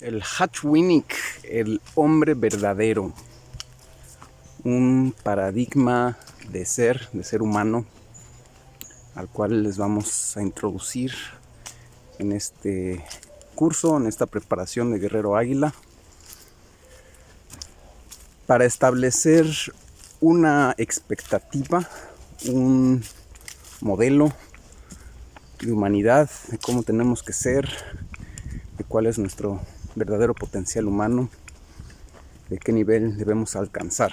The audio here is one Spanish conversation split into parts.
El Hatchwinik, el hombre verdadero, un paradigma de ser humano, al cual les vamos a introducir en este curso, en esta preparación de Guerrero Águila, para establecer una expectativa, un modelo de humanidad, de cómo tenemos que ser, de cuál es nuestro verdadero potencial humano, de qué nivel debemos alcanzar.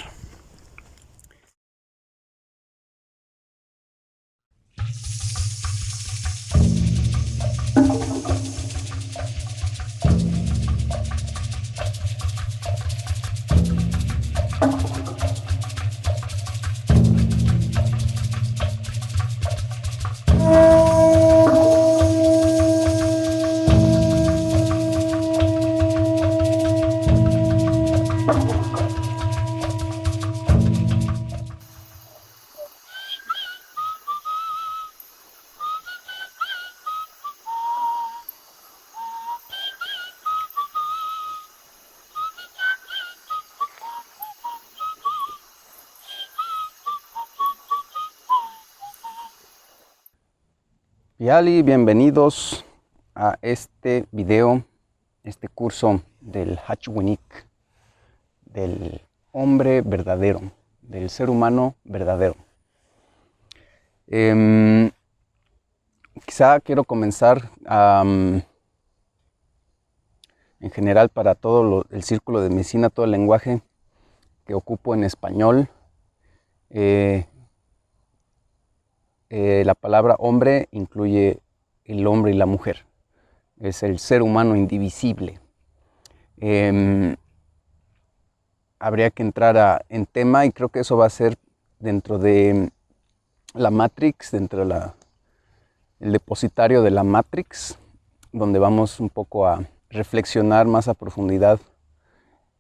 Yali, bienvenidos a este video, este curso del Hatchwinik, del hombre verdadero, del ser humano verdadero. Quizá quiero comenzar en general para todo el círculo de medicina, todo el lenguaje que ocupo en español. La palabra hombre incluye el hombre y la mujer. Es el ser humano indivisible. Habría que entrar en tema, y creo que eso va a ser dentro de la Matrix, dentro de el depositario de la Matrix, donde vamos un poco a reflexionar más a profundidad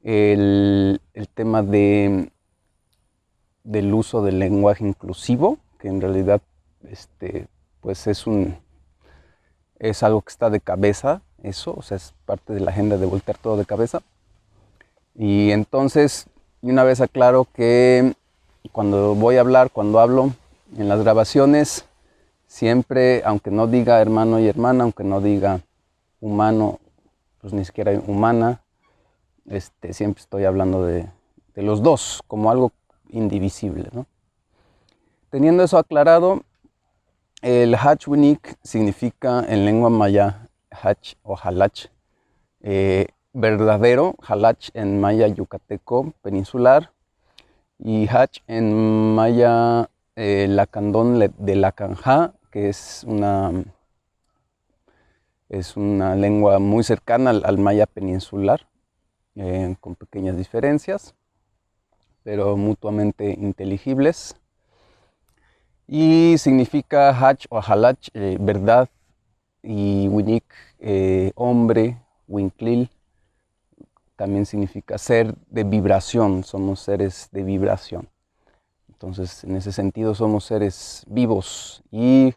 el tema del uso del lenguaje inclusivo, que en realidad pues es algo que está de cabeza, eso, o sea, es parte de la agenda de voltear todo de cabeza. Y entonces, una vez aclaro que cuando voy a hablar, cuando hablo en las grabaciones, siempre, aunque no diga hermano y hermana, aunque no diga humano, pues ni siquiera humana, siempre estoy hablando de los dos, como algo indivisible, ¿no? Teniendo eso aclarado, el Hatchwinik significa en lengua maya Hatch o Halach, verdadero, Halach en maya yucateco peninsular, y Hatch en maya lacandón de Lacanja, que es una lengua muy cercana al maya peninsular, con pequeñas diferencias, pero mutuamente inteligibles. Y significa Hatch o Halach, verdad, y Winik, hombre, Winklil, también significa ser de vibración, somos seres de vibración. Entonces, en ese sentido, somos seres vivos y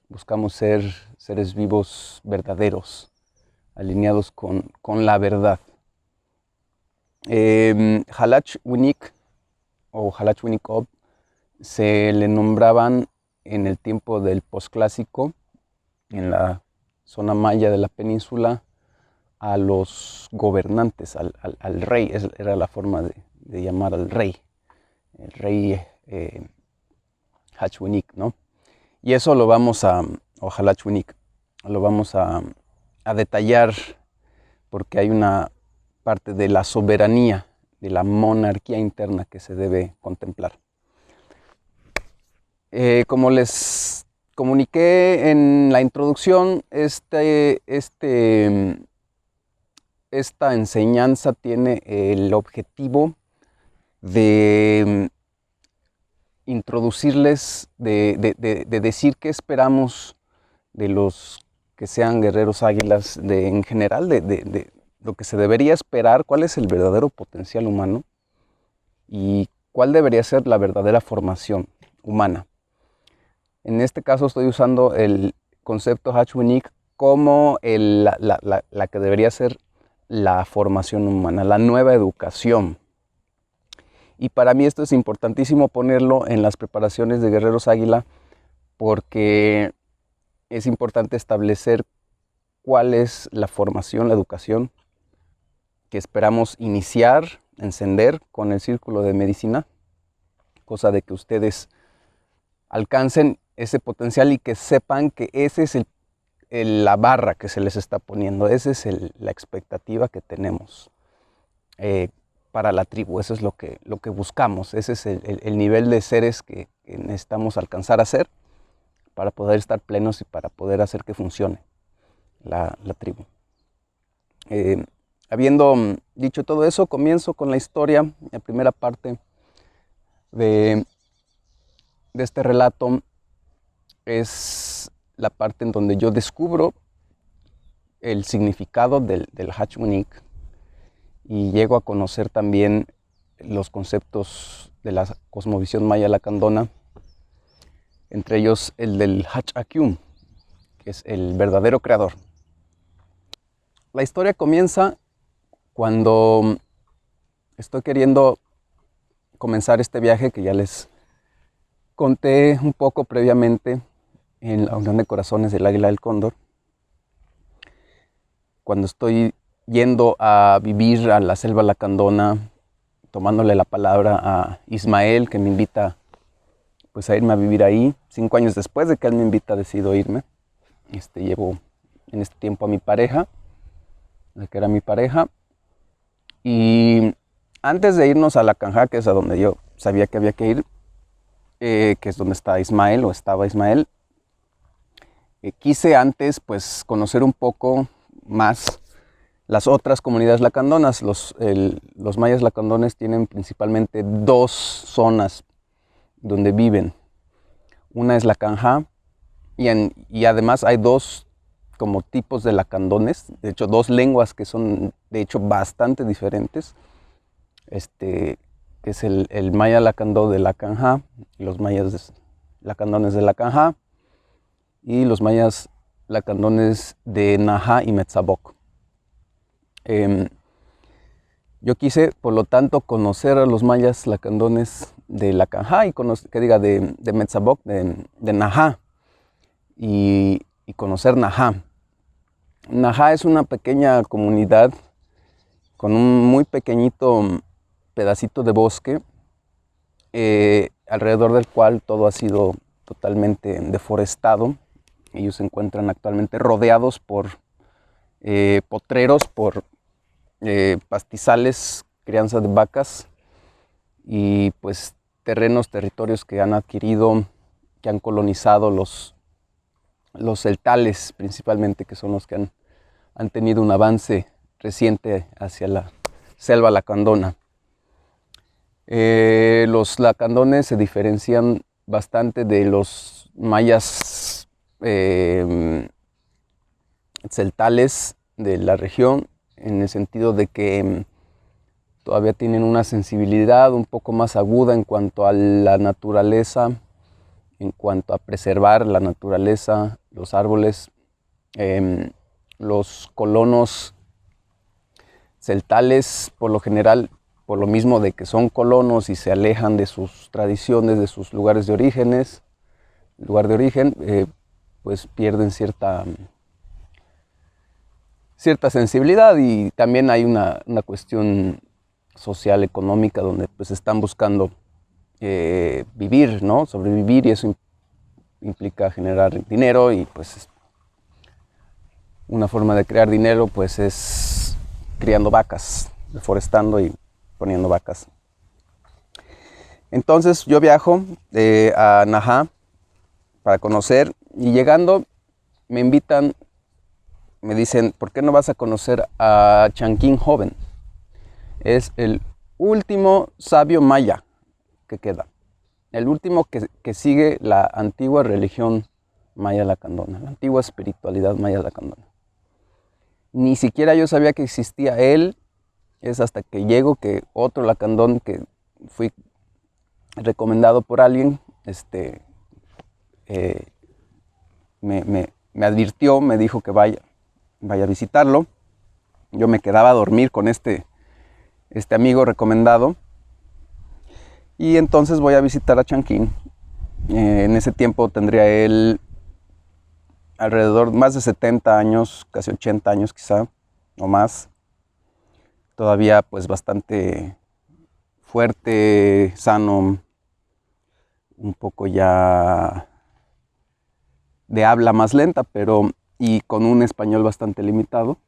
buscamos ser seres vivos verdaderos, alineados con la verdad. Halach Winik o Halach Winikob se le nombraban en el tiempo del posclásico, en la zona maya de la península, a los gobernantes, al rey. Era la forma de llamar al rey, el rey Hatchwinik, ¿no? Y eso lo vamos o Halachwinik, lo vamos a detallar, porque hay una parte de la soberanía, de la monarquía interna que se debe contemplar. Como les comuniqué en la introducción, esta enseñanza tiene el objetivo de introducirles, de decir qué esperamos de los que sean guerreros águilas, en general, de lo que se debería esperar, cuál es el verdadero potencial humano y cuál debería ser la verdadera formación humana. En este caso estoy usando el concepto Hatchwinik como la que debería ser la formación humana, la nueva educación. Y para mí esto es importantísimo ponerlo en las preparaciones de Guerreros Águila, porque es importante establecer cuál es la formación, la educación que esperamos iniciar, encender con el Círculo de Medicina, cosa de que ustedes alcancen ese potencial y que sepan que ese es la barra que se les está poniendo, esa es la expectativa que tenemos para la tribu, eso es lo que buscamos, ese es el nivel de seres que necesitamos alcanzar a ser para poder estar plenos y para poder hacer que funcione la tribu. Habiendo dicho todo eso, comienzo con la historia, la primera parte de este relato es la parte en donde yo descubro el significado del Hachmunik y llego a conocer también los conceptos de la cosmovisión maya lacandona, entre ellos el del Hachakyum, que es el verdadero creador. La historia comienza cuando estoy queriendo comenzar este viaje que ya les conté un poco previamente en la Unión de Corazones del Águila del Cóndor, cuando estoy yendo a vivir a la selva lacandona, tomándole la palabra a Ismael, que me invita pues a irme a vivir ahí. 5 años después de que él me invita, decido irme. Llevo en este tiempo a mi pareja, la que era mi pareja, y antes de irnos a la Canja, que es a donde yo sabía que había que ir, que es donde está Ismael, o estaba Ismael, quise antes pues conocer un poco más las otras comunidades lacandonas. Los mayas lacandones tienen principalmente 2 zonas donde viven. Una es la Canja, y además hay 2 como tipos de lacandones, de hecho 2 lenguas que son de hecho bastante diferentes, que es el maya lacandó de la Canja, los mayas lacandones de la Canja, y los mayas lacandones de Najá y Metzaboc. Yo quise, por lo tanto, conocer a los mayas lacandones de la Canja y de Metzaboc, de Najá, y conocer Najá. Najá es una pequeña comunidad con un muy pequeñito pedacito de bosque, alrededor del cual todo ha sido totalmente deforestado. Ellos se encuentran actualmente rodeados por potreros, por pastizales, crianza de vacas y pues territorios que han adquirido, que han colonizado los celtales principalmente, que son los que han tenido un avance reciente hacia la selva lacandona. Los lacandones se diferencian bastante de los mayas celtales de la región, en el sentido de que todavía tienen una sensibilidad un poco más aguda en cuanto a la naturaleza, en cuanto a preservar la naturaleza, los árboles. Los colonos celtales, por lo general, por lo mismo de que son colonos y se alejan de sus tradiciones, de sus lugares de origen, pues pierden cierta sensibilidad, y también hay una cuestión social, económica, donde pues están buscando vivir, ¿no? Sobrevivir, y eso implica generar dinero, y pues una forma de crear dinero pues es criando vacas, deforestando y poniendo vacas. Entonces yo viajo a Najá para conocer, y llegando me invitan, me dicen, ¿por qué no vas a conocer a Chanquín Joven? Es el último sabio maya que queda, el último que sigue la antigua religión maya lacandona, la antigua espiritualidad maya lacandona. Ni siquiera yo sabía que existía él, es hasta que llego que otro lacandón que fui recomendado por alguien, me advirtió, me dijo que vaya a visitarlo. yo me quedaba a dormir con este amigo recomendado. Y entonces voy a visitar a Chanquín. En ese tiempo tendría él alrededor más de 70 años, casi 80 años quizá, o más. Todavía pues bastante fuerte, sano, un poco ya de habla más lenta, pero y con un español bastante limitado.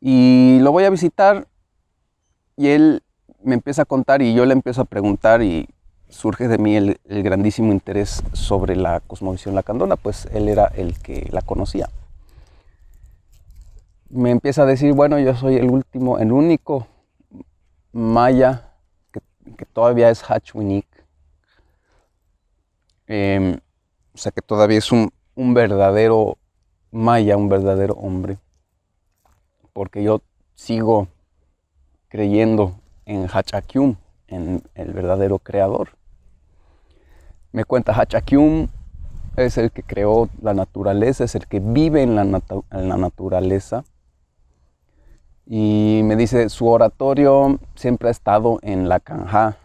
Y lo voy a visitar y él me empieza a contar y yo le empiezo a preguntar y surge de mí el grandísimo interés sobre la cosmovisión lacandona, pues él era el que la conocía. Me empieza a decir, bueno, yo soy el único maya que todavía es Hachuinik. O sea que todavía es un verdadero maya, un verdadero hombre. Porque yo sigo creyendo en Hachakyum, en el verdadero creador. Me cuenta, Hachakyum es el que creó la naturaleza, es el que vive en la naturaleza. Y me dice, su oratorio siempre ha estado en Lacandón,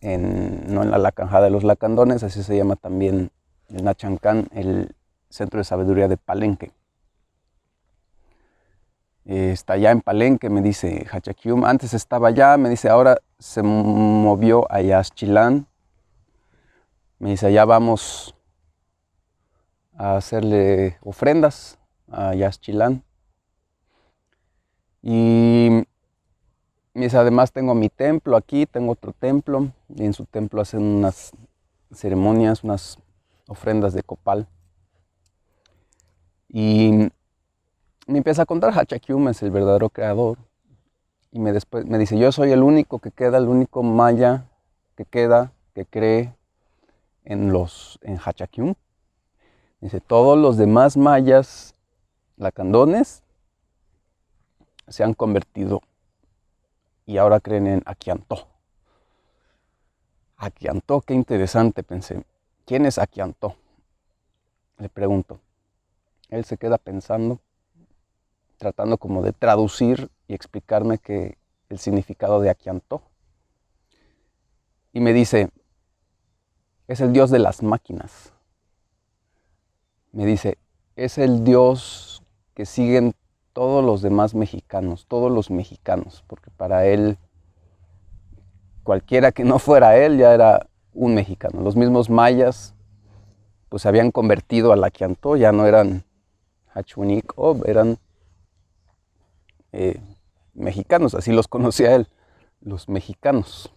no en la Lacandón de los lacandones, así se llama también el Nachancán, el centro de sabiduría de Palenque. Está allá en Palenque, me dice Hachakyum. Antes estaba allá, me dice, ahora se movió a Yaxchilán. Me dice, allá vamos a hacerle ofrendas a Yaxchilán. Y me dice, además tengo mi templo aquí, tengo otro templo. Y en su templo hacen unas ceremonias, unas ofrendas de copal. Y me empieza a contar, Hachakyum es el verdadero creador. Y después me dice, yo soy el único que queda, el único maya que queda, que cree en Hachakyum. Dice, todos los demás mayas lacandones se han convertido y ahora creen en Aquiantó. Aquiantó, qué interesante, pensé. ¿Quién es Aquiantó? Le pregunto. Él se queda pensando, tratando como de traducir y explicarme el significado de Aquiantó. Y me dice, es el dios de las máquinas. Me dice, es el dios que siguen todos los demás mexicanos, todos los mexicanos, porque para él, cualquiera que no fuera él ya era un mexicano. Los mismos mayas pues se habían convertido al Aquiantó, ya no eran Hachuinik, eran mexicanos, así los conocía él, los mexicanos.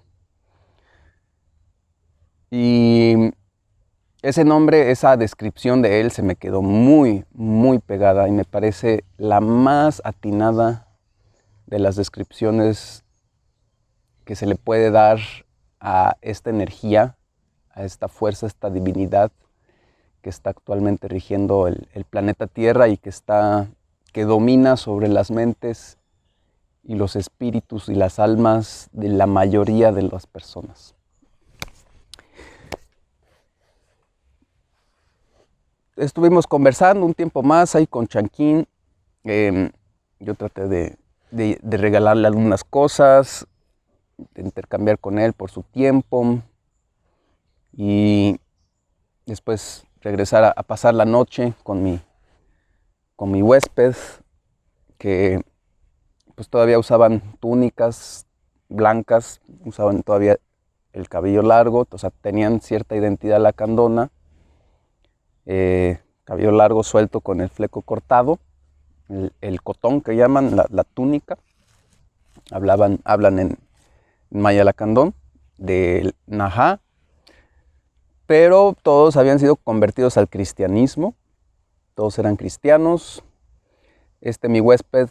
Y ese nombre, esa descripción de él se me quedó muy, muy pegada y me parece la más atinada de las descripciones que se le puede dar a esta energía, a esta fuerza, a esta divinidad que está actualmente rigiendo el planeta Tierra y que domina sobre las mentes y los espíritus y las almas de la mayoría de las personas. Estuvimos conversando un tiempo más ahí con Chanquín. Yo traté de regalarle algunas cosas, de intercambiar con él por su tiempo y después regresar a pasar la noche con mi huésped, que pues todavía usaban túnicas blancas, usaban todavía el cabello largo, o sea, tenían cierta identidad lacandona, cabello largo suelto con el fleco cortado, el cotón que llaman, la túnica. Hablan en maya lacandón, del Najá, pero todos habían sido convertidos al cristianismo, todos eran cristianos. Mi huésped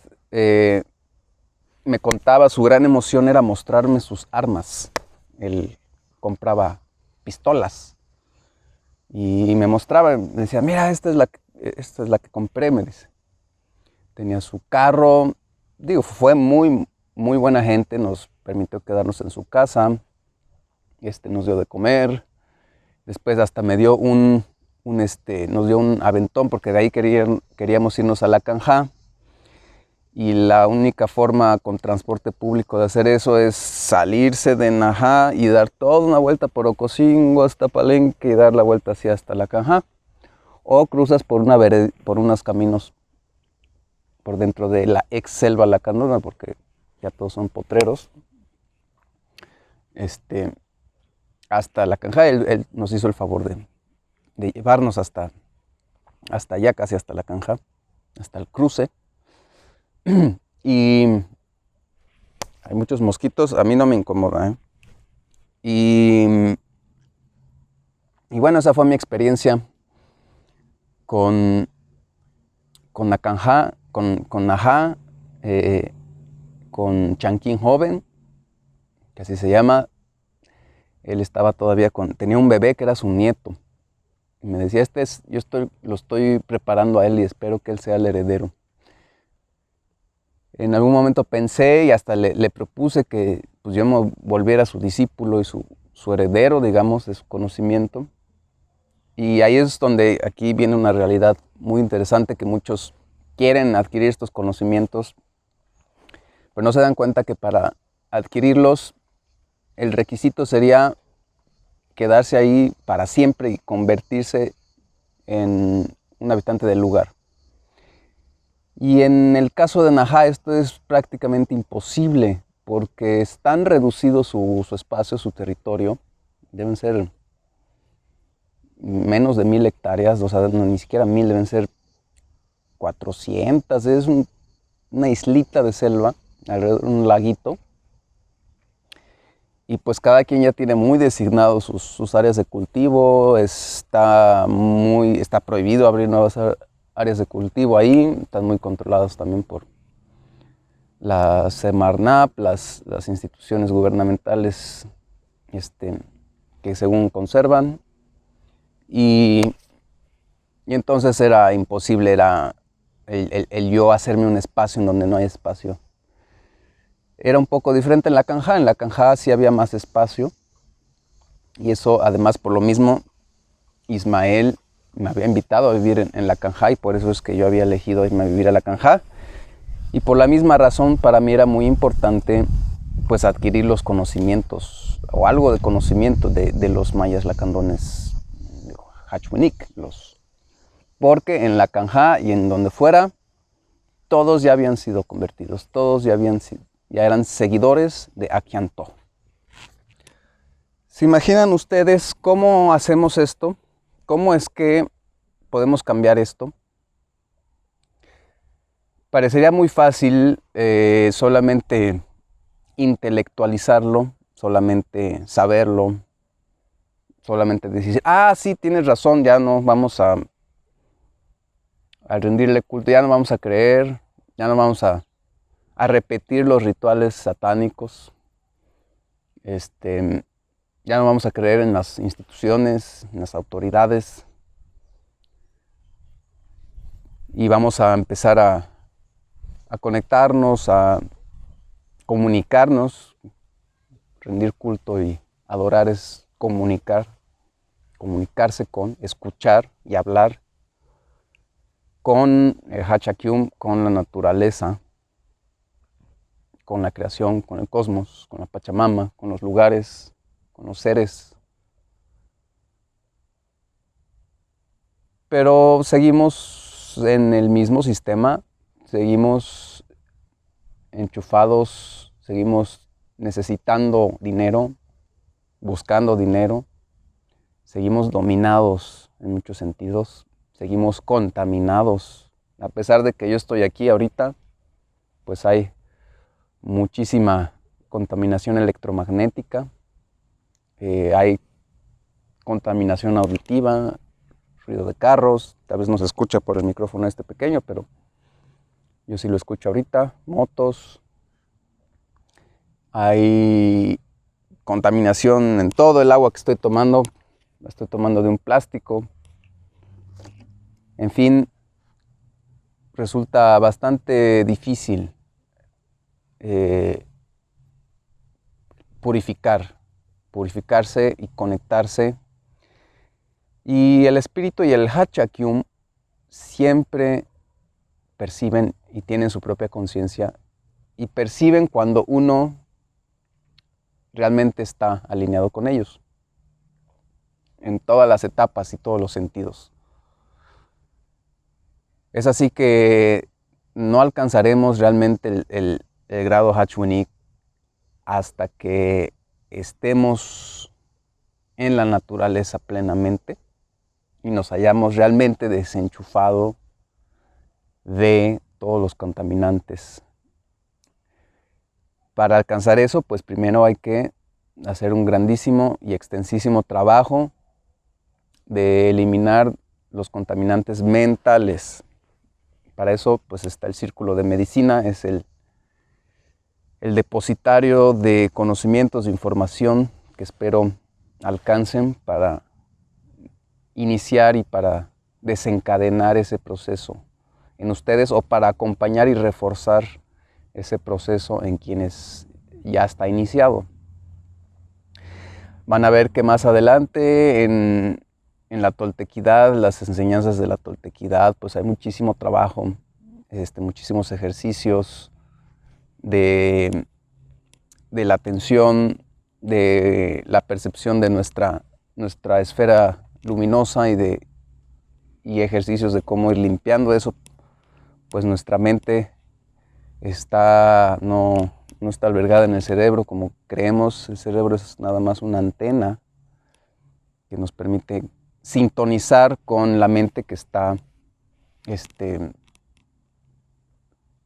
me contaba, su gran emoción era mostrarme sus armas. Él compraba pistolas y me mostraba, me decía, mira, esta es la que compré, me dice. Tenía su carro, digo, fue muy, muy buena gente, nos permitió quedarnos en su casa, nos dio de comer. Después hasta me dio nos dio un aventón porque de ahí queríamos irnos a Lacandón. y la única forma con transporte público de hacer eso es salirse de Najá y dar toda una vuelta por Ocosingo hasta Palenque y dar la vuelta así hasta La Canja, o cruzas por unos caminos por dentro de la ex selva lacandona, porque ya todos son potreros, hasta La Canja. Él nos hizo el favor de llevarnos hasta allá, casi hasta La Canja, hasta el cruce. Y hay muchos mosquitos, a mí no me incomoda, ¿eh? Y bueno, esa fue mi experiencia con Najá, con Chanquín joven, que así se llama. Él estaba todavía tenía un bebé que era su nieto. Y me decía, lo estoy preparando a él y espero que él sea el heredero. En algún momento pensé y hasta le propuse que pues, yo me volviera su discípulo y su heredero, digamos, de su conocimiento. Y ahí es donde aquí viene una realidad muy interesante, que muchos quieren adquirir estos conocimientos, pero no se dan cuenta que para adquirirlos el requisito sería quedarse ahí para siempre y convertirse en un habitante del lugar. Y en el caso de Najá esto es prácticamente imposible, porque es tan reducido su espacio, su territorio, deben ser menos de 1000 hectáreas, o sea, no, ni siquiera 1000, deben ser 400, es una islita de selva, alrededor de un laguito, y pues cada quien ya tiene muy designados sus áreas de cultivo. Está prohibido abrir nuevas áreas de cultivo ahí, están muy controlados también por la Semarnap, las instituciones gubernamentales que según conservan, y entonces era imposible, era el yo hacerme un espacio en donde no hay espacio. Era un poco diferente en La Canja sí había más espacio, y eso además por lo mismo Ismael me había invitado a vivir en La Canja, y por eso es que yo había elegido irme a vivir a La Canja. Y por la misma razón para mí era muy importante pues adquirir los conocimientos o algo de conocimiento de los mayas lacandones, Hachunik, porque en La Canja y en donde fuera todos ya habían sido convertidos, todos ya eran seguidores de Aquiantó. ¿Se imaginan ustedes cómo hacemos esto? ¿Cómo es que podemos cambiar esto? Parecería muy fácil solamente intelectualizarlo, solamente saberlo, solamente decir, sí, tienes razón, ya no vamos a rendirle culto, ya no vamos a creer, ya no vamos a repetir los rituales satánicos, ya no vamos a creer en las instituciones, en las autoridades, y vamos a empezar a conectarnos, a comunicarnos. Rendir culto y adorar es comunicarse con, escuchar y hablar con el Hachakium, con la naturaleza, con la creación, con el cosmos, con la Pachamama, con los lugares, con los seres. Pero seguimos en el mismo sistema, seguimos enchufados, seguimos necesitando dinero, buscando dinero, seguimos dominados en muchos sentidos, seguimos contaminados. A pesar de que yo estoy aquí ahorita, pues hay muchísima contaminación electromagnética, hay contaminación auditiva, ruido de carros, tal vez no se escucha por el micrófono pequeño, pero yo sí lo escucho ahorita, motos, hay contaminación en todo el agua que estoy tomando, la estoy tomando de un plástico. En fin, resulta bastante difícil purificarse y conectarse. Y el espíritu y el Hachakium siempre perciben y tienen su propia conciencia y perciben cuando uno realmente está alineado con ellos, en todas las etapas y todos los sentidos. Es así que no alcanzaremos realmente el grado Hatchwinik hasta que estemos en la naturaleza plenamente y nos hayamos realmente desenchufado de todos los contaminantes. Para alcanzar eso, pues primero hay que hacer un grandísimo y extensísimo trabajo de eliminar los contaminantes mentales. Para eso pues está el círculo de medicina, es el depositario de conocimientos, de información que espero alcancen para iniciar y para desencadenar ese proceso en ustedes o para acompañar y reforzar ese proceso en quienes ya está iniciado. Van a ver que más adelante en la toltequidad, las enseñanzas de la toltequidad, pues hay muchísimo trabajo, muchísimos ejercicios de la atención, de la percepción de nuestra esfera luminosa y ejercicios de cómo ir limpiando eso, pues nuestra mente no está albergada en el cerebro como creemos. El cerebro es nada más una antena que nos permite sintonizar con la mente que está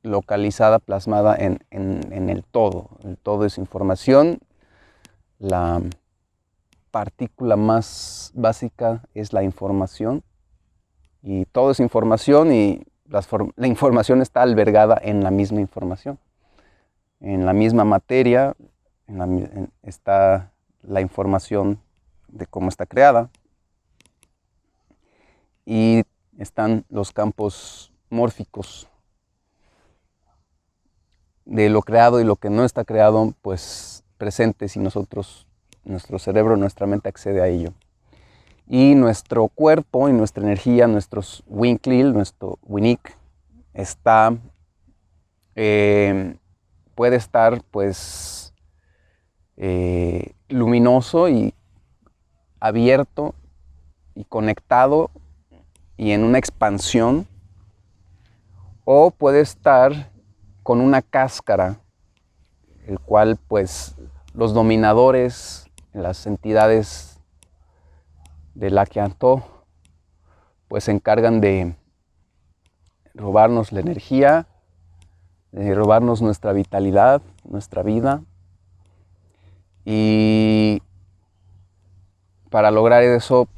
localizada, plasmada en el todo. El todo es información. La partícula más básica es la información. Y todo es información y la información está albergada en la misma información. En la misma materia está la información de cómo está creada. Y están los campos mórficos de lo creado y lo que no está creado, pues presentes, y nuestro cerebro, nuestra mente accede a ello. Y nuestro cuerpo y nuestra energía, nuestros Winklil, nuestro Winik, puede estar pues luminoso y abierto y conectado y en una expansión, o puede estar con una cáscara, el cual pues los dominadores, las entidades de Lakyanto, pues se encargan de robarnos la energía, de robarnos nuestra vitalidad, nuestra vida. Y para lograr eso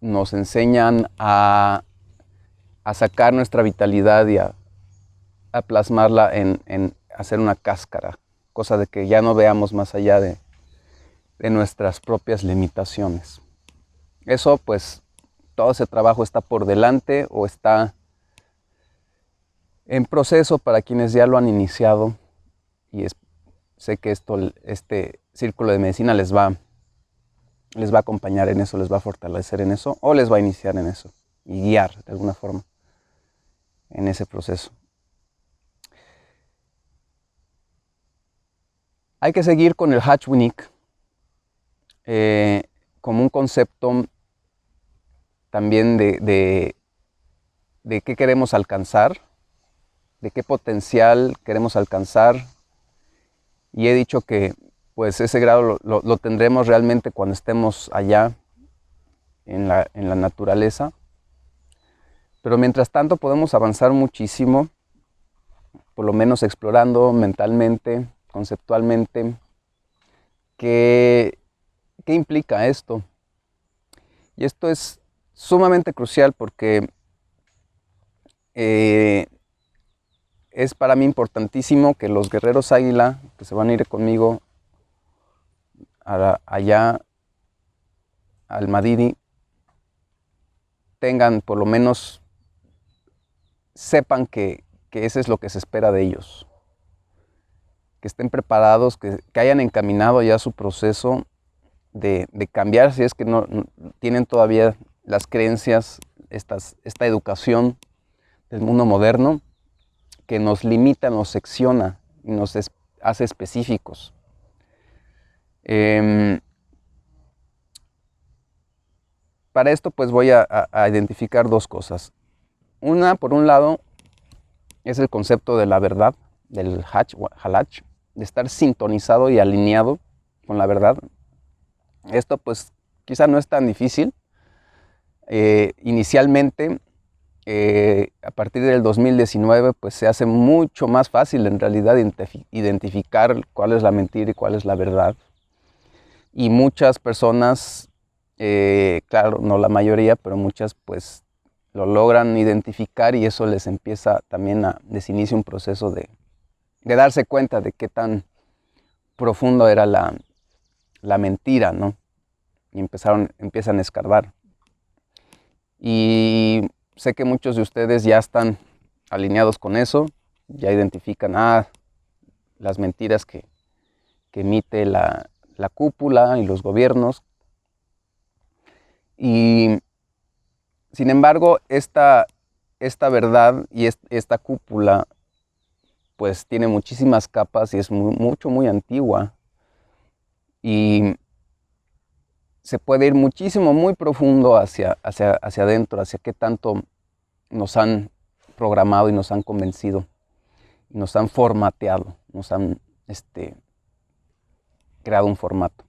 nos enseñan a sacar nuestra vitalidad y a plasmarla en hacer una cáscara, cosa de que ya no veamos más allá de nuestras propias limitaciones. Eso pues, todo ese trabajo está por delante o está en proceso para quienes ya lo han iniciado, y sé que este círculo de medicina les va a acompañar en eso, les va a fortalecer en eso, o les va a iniciar en eso y guiar de alguna forma en ese proceso. Hay que seguir con el Hatchwinik como un concepto también de qué queremos alcanzar, de qué potencial queremos alcanzar. Y he dicho que pues ese grado lo tendremos realmente cuando estemos allá en la naturaleza. Pero mientras tanto podemos avanzar muchísimo, por lo menos explorando mentalmente, conceptualmente, qué implica esto. Y esto es sumamente crucial porque es para mí importantísimo que los guerreros águila que se van a ir conmigo allá al Madidi tengan, por lo menos sepan que eso es lo que se espera de ellos, que estén preparados, que hayan encaminado ya su proceso de cambiar, si es que no tienen todavía las creencias, esta educación del mundo moderno, que nos limita, nos secciona y nos hace específicos. Para esto pues voy a identificar dos cosas. Una, por un lado, es el concepto de la verdad, del halach, de estar sintonizado y alineado con la verdad. Esto pues quizá no es tan difícil. Inicialmente, a partir del 2019, pues se hace mucho más fácil en realidad identificar cuál es la mentira y cuál es la verdad. Y muchas personas, claro, no la mayoría, pero muchas pues lo logran identificar y eso les empieza también les inicia un proceso de darse cuenta de qué tan profundo era la mentira, ¿no? Y empiezan a escarbar. Y sé que muchos de ustedes ya están alineados con eso, ya identifican las mentiras que emite la cúpula y los gobiernos. Y sin embargo, esta verdad y esta cúpula pues tiene muchísimas capas y es muy antigua. Y se puede ir muchísimo, muy profundo hacia adentro, hacia qué tanto nos han programado y nos han convencido, y nos han formateado, nos han creado un formato.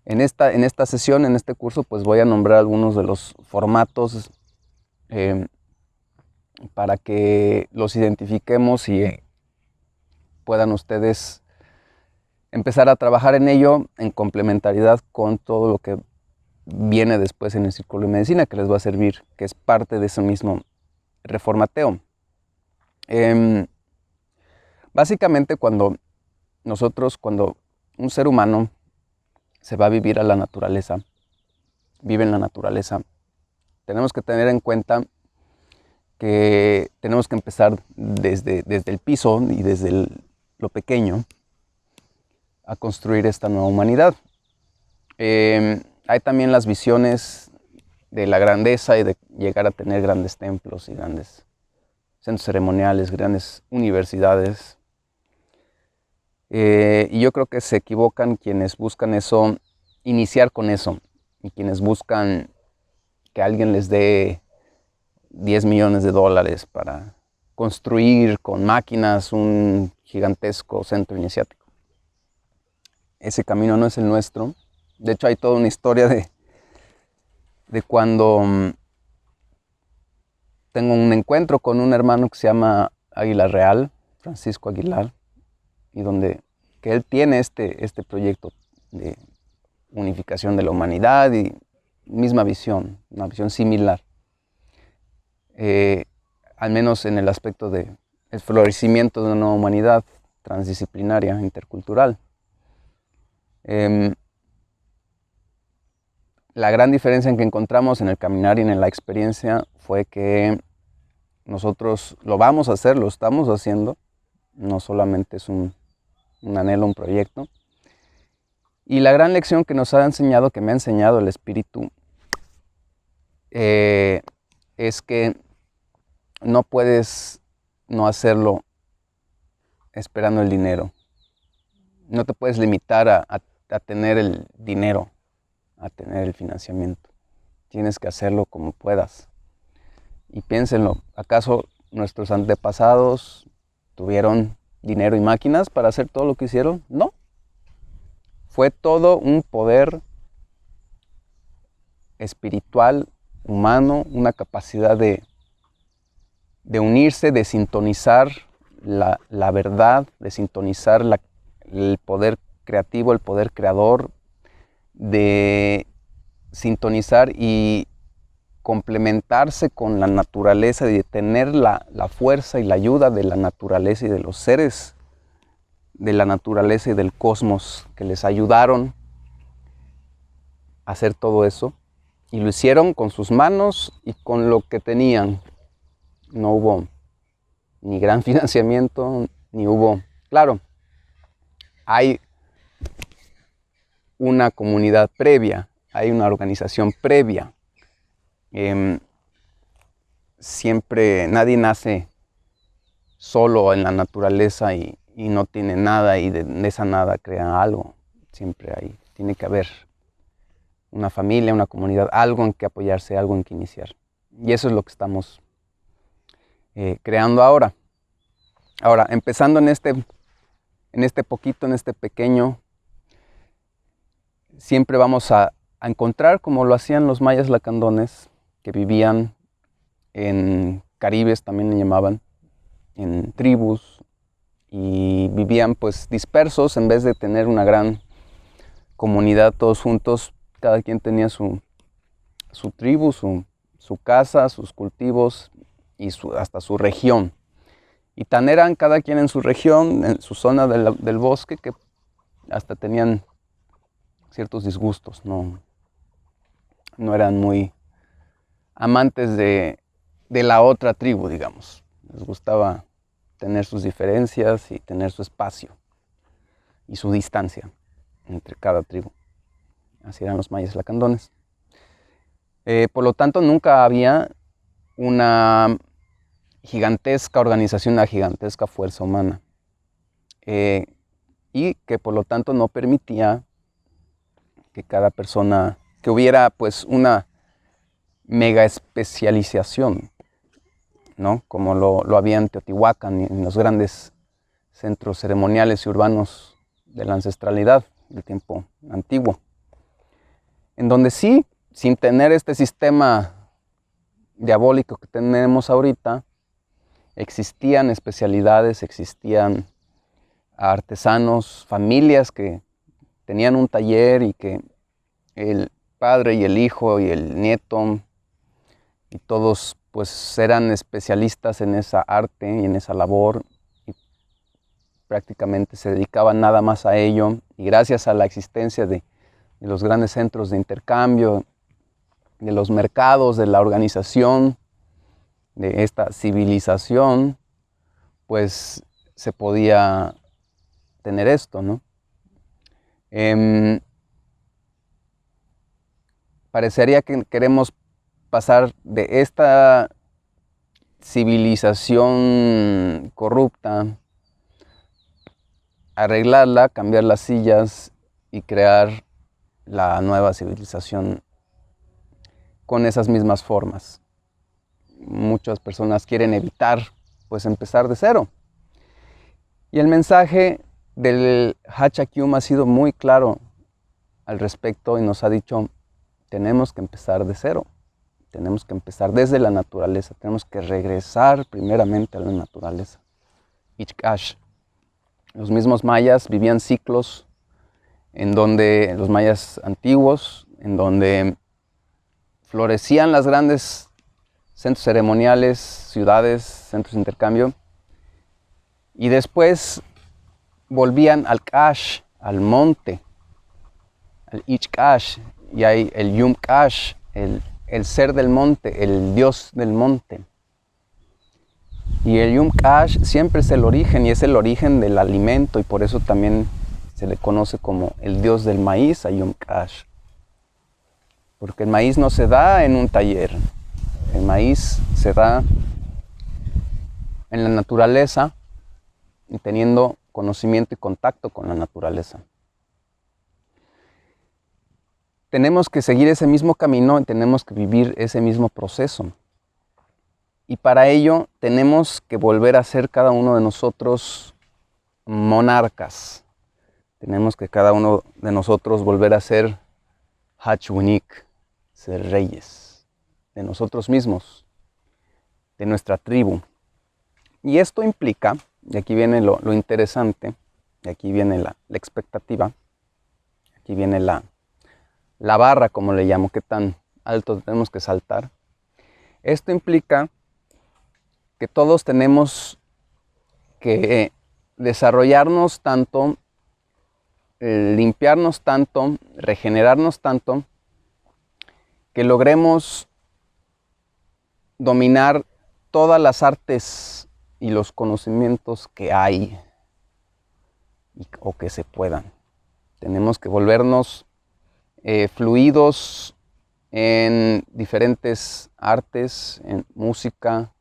En esta sesión, en este curso, pues voy a nombrar algunos de los formatos para que los identifiquemos y puedan ustedes empezar a trabajar en ello en complementariedad con todo lo que viene después en el Círculo de Medicina, que les va a servir, que es parte de ese mismo reformateo. Básicamente cuando un ser humano se va a vivir a la naturaleza, vive en la naturaleza, tenemos que tener en cuenta que tenemos que empezar desde el piso y desde lo pequeño a construir esta nueva humanidad. Hay también las visiones de la grandeza y de llegar a tener grandes templos y grandes centros ceremoniales, grandes universidades. Y yo creo que se equivocan quienes buscan eso, iniciar con eso, y quienes buscan que alguien les dé 10 millones de dólares para construir con máquinas un gigantesco centro iniciático. Ese camino no es el nuestro. De hecho, hay toda una historia de cuando tengo un encuentro con un hermano que se llama Águila Real, Francisco Aguilar, y que él tiene este proyecto de unificación de la humanidad y misma visión, una visión similar, al menos en el aspecto del florecimiento de una nueva humanidad transdisciplinaria, intercultural. La gran diferencia en que encontramos en el caminar y en la experiencia fue que nosotros lo vamos a hacer, lo estamos haciendo, no solamente es un anhelo, un proyecto. Y la gran lección que nos ha enseñado, que me ha enseñado el espíritu, es que no puedes no hacerlo esperando el dinero. No te puedes limitar a tener el dinero, a tener el financiamiento. Tienes que hacerlo como puedas. Y piénsenlo, ¿acaso nuestros antepasados tuvieron dinero y máquinas para hacer todo lo que hicieron? No. Fue todo un poder espiritual, humano, una capacidad de unirse, de sintonizar la verdad, de sintonizar el poder creativo, el poder creador, de sintonizar y complementarse con la naturaleza y de tener la fuerza y la ayuda de la naturaleza y de los seres de la naturaleza y del cosmos que les ayudaron a hacer todo eso. Y lo hicieron con sus manos y con lo que tenían. No hubo ni gran financiamiento, ni hubo... Claro, hay una comunidad previa, hay una organización previa. Siempre, nadie nace solo en la naturaleza y no tiene nada y de esa nada crea algo. Siempre tiene que haber una familia, una comunidad, algo en que apoyarse, algo en que iniciar. Y eso es lo que estamos creando ahora. Ahora, empezando en este pequeño, siempre vamos a encontrar, como lo hacían los mayas lacandones, que vivían en caribes, también le llamaban, en tribus, y vivían pues dispersos en vez de tener una gran comunidad todos juntos. Cada quien tenía su tribu, su casa, sus cultivos y hasta su región. Y tan eran cada quien en su región, en su zona del bosque, que hasta tenían ciertos disgustos. No eran muy amantes de la otra tribu, digamos. Les gustaba tener sus diferencias y tener su espacio y su distancia entre cada tribu. Así eran los mayas lacandones. Por lo tanto, nunca había una gigantesca organización, una gigantesca fuerza humana. Y que por lo tanto no permitía que cada persona, que hubiera pues una mega especialización, ¿no? Como lo había en Teotihuacán y en los grandes centros ceremoniales y urbanos de la ancestralidad del tiempo antiguo. En donde sí, sin tener este sistema diabólico que tenemos ahorita, existían especialidades, existían artesanos, familias que tenían un taller y que el padre y el hijo y el nieto y todos pues eran especialistas en esa arte y en esa labor y prácticamente se dedicaban nada más a ello. Y gracias a la existencia de los grandes centros de intercambio, de los mercados, de la organización, de esta civilización, pues se podía tener esto, ¿no? Parecería que queremos pasar de esta civilización corrupta, arreglarla, cambiar las sillas y crear la nueva civilización con esas mismas formas. Muchas personas quieren evitar pues empezar de cero. Y el mensaje del Hachakyum ha sido muy claro al respecto y nos ha dicho, tenemos que empezar de cero. Tenemos que empezar desde la naturaleza, tenemos que regresar primeramente a la naturaleza. Ichkash. Los mismos mayas vivían ciclos en donde, los mayas antiguos, en donde florecían las grandes centros ceremoniales, ciudades, centros de intercambio, y después volvían al Kash, al monte, al Ichkash, y hay el Yum Kash, el ser del monte, el dios del monte. Y el Yum Kash siempre es el origen y es el origen del alimento y por eso también se le conoce como el dios del maíz a Yum Kash. Porque el maíz no se da en un taller, el maíz se da en la naturaleza y teniendo conocimiento y contacto con la naturaleza. Tenemos que seguir ese mismo camino y tenemos que vivir ese mismo proceso. Y para ello tenemos que volver a ser cada uno de nosotros monarcas. Tenemos que cada uno de nosotros volver a ser Hachunik, ser reyes de nosotros mismos, de nuestra tribu. Y esto implica, y aquí viene lo interesante, y aquí viene la expectativa, aquí viene la barra, como le llamo, qué tan alto tenemos que saltar. Esto implica que todos tenemos que desarrollarnos tanto, limpiarnos tanto, regenerarnos tanto, que logremos dominar todas las artes y los conocimientos que hay o que se puedan. Tenemos que volvernos fluidos en diferentes artes, en música,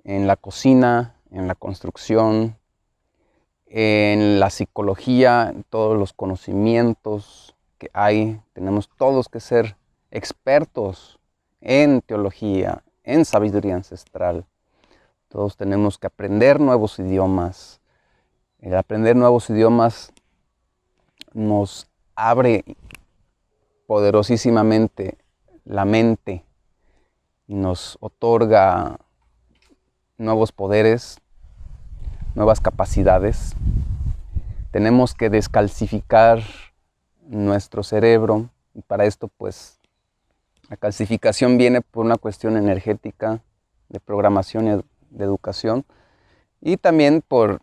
en la cocina, en la construcción, en la psicología, en todos los conocimientos que hay. Tenemos todos que ser expertos en teología, en sabiduría ancestral. Todos tenemos que aprender nuevos idiomas. El aprender nuevos idiomas nos abre poderosísimamente la mente y nos otorga nuevos poderes, nuevas capacidades. Tenemos que descalcificar nuestro cerebro y para esto pues la calcificación viene por una cuestión energética de programación y de educación y también por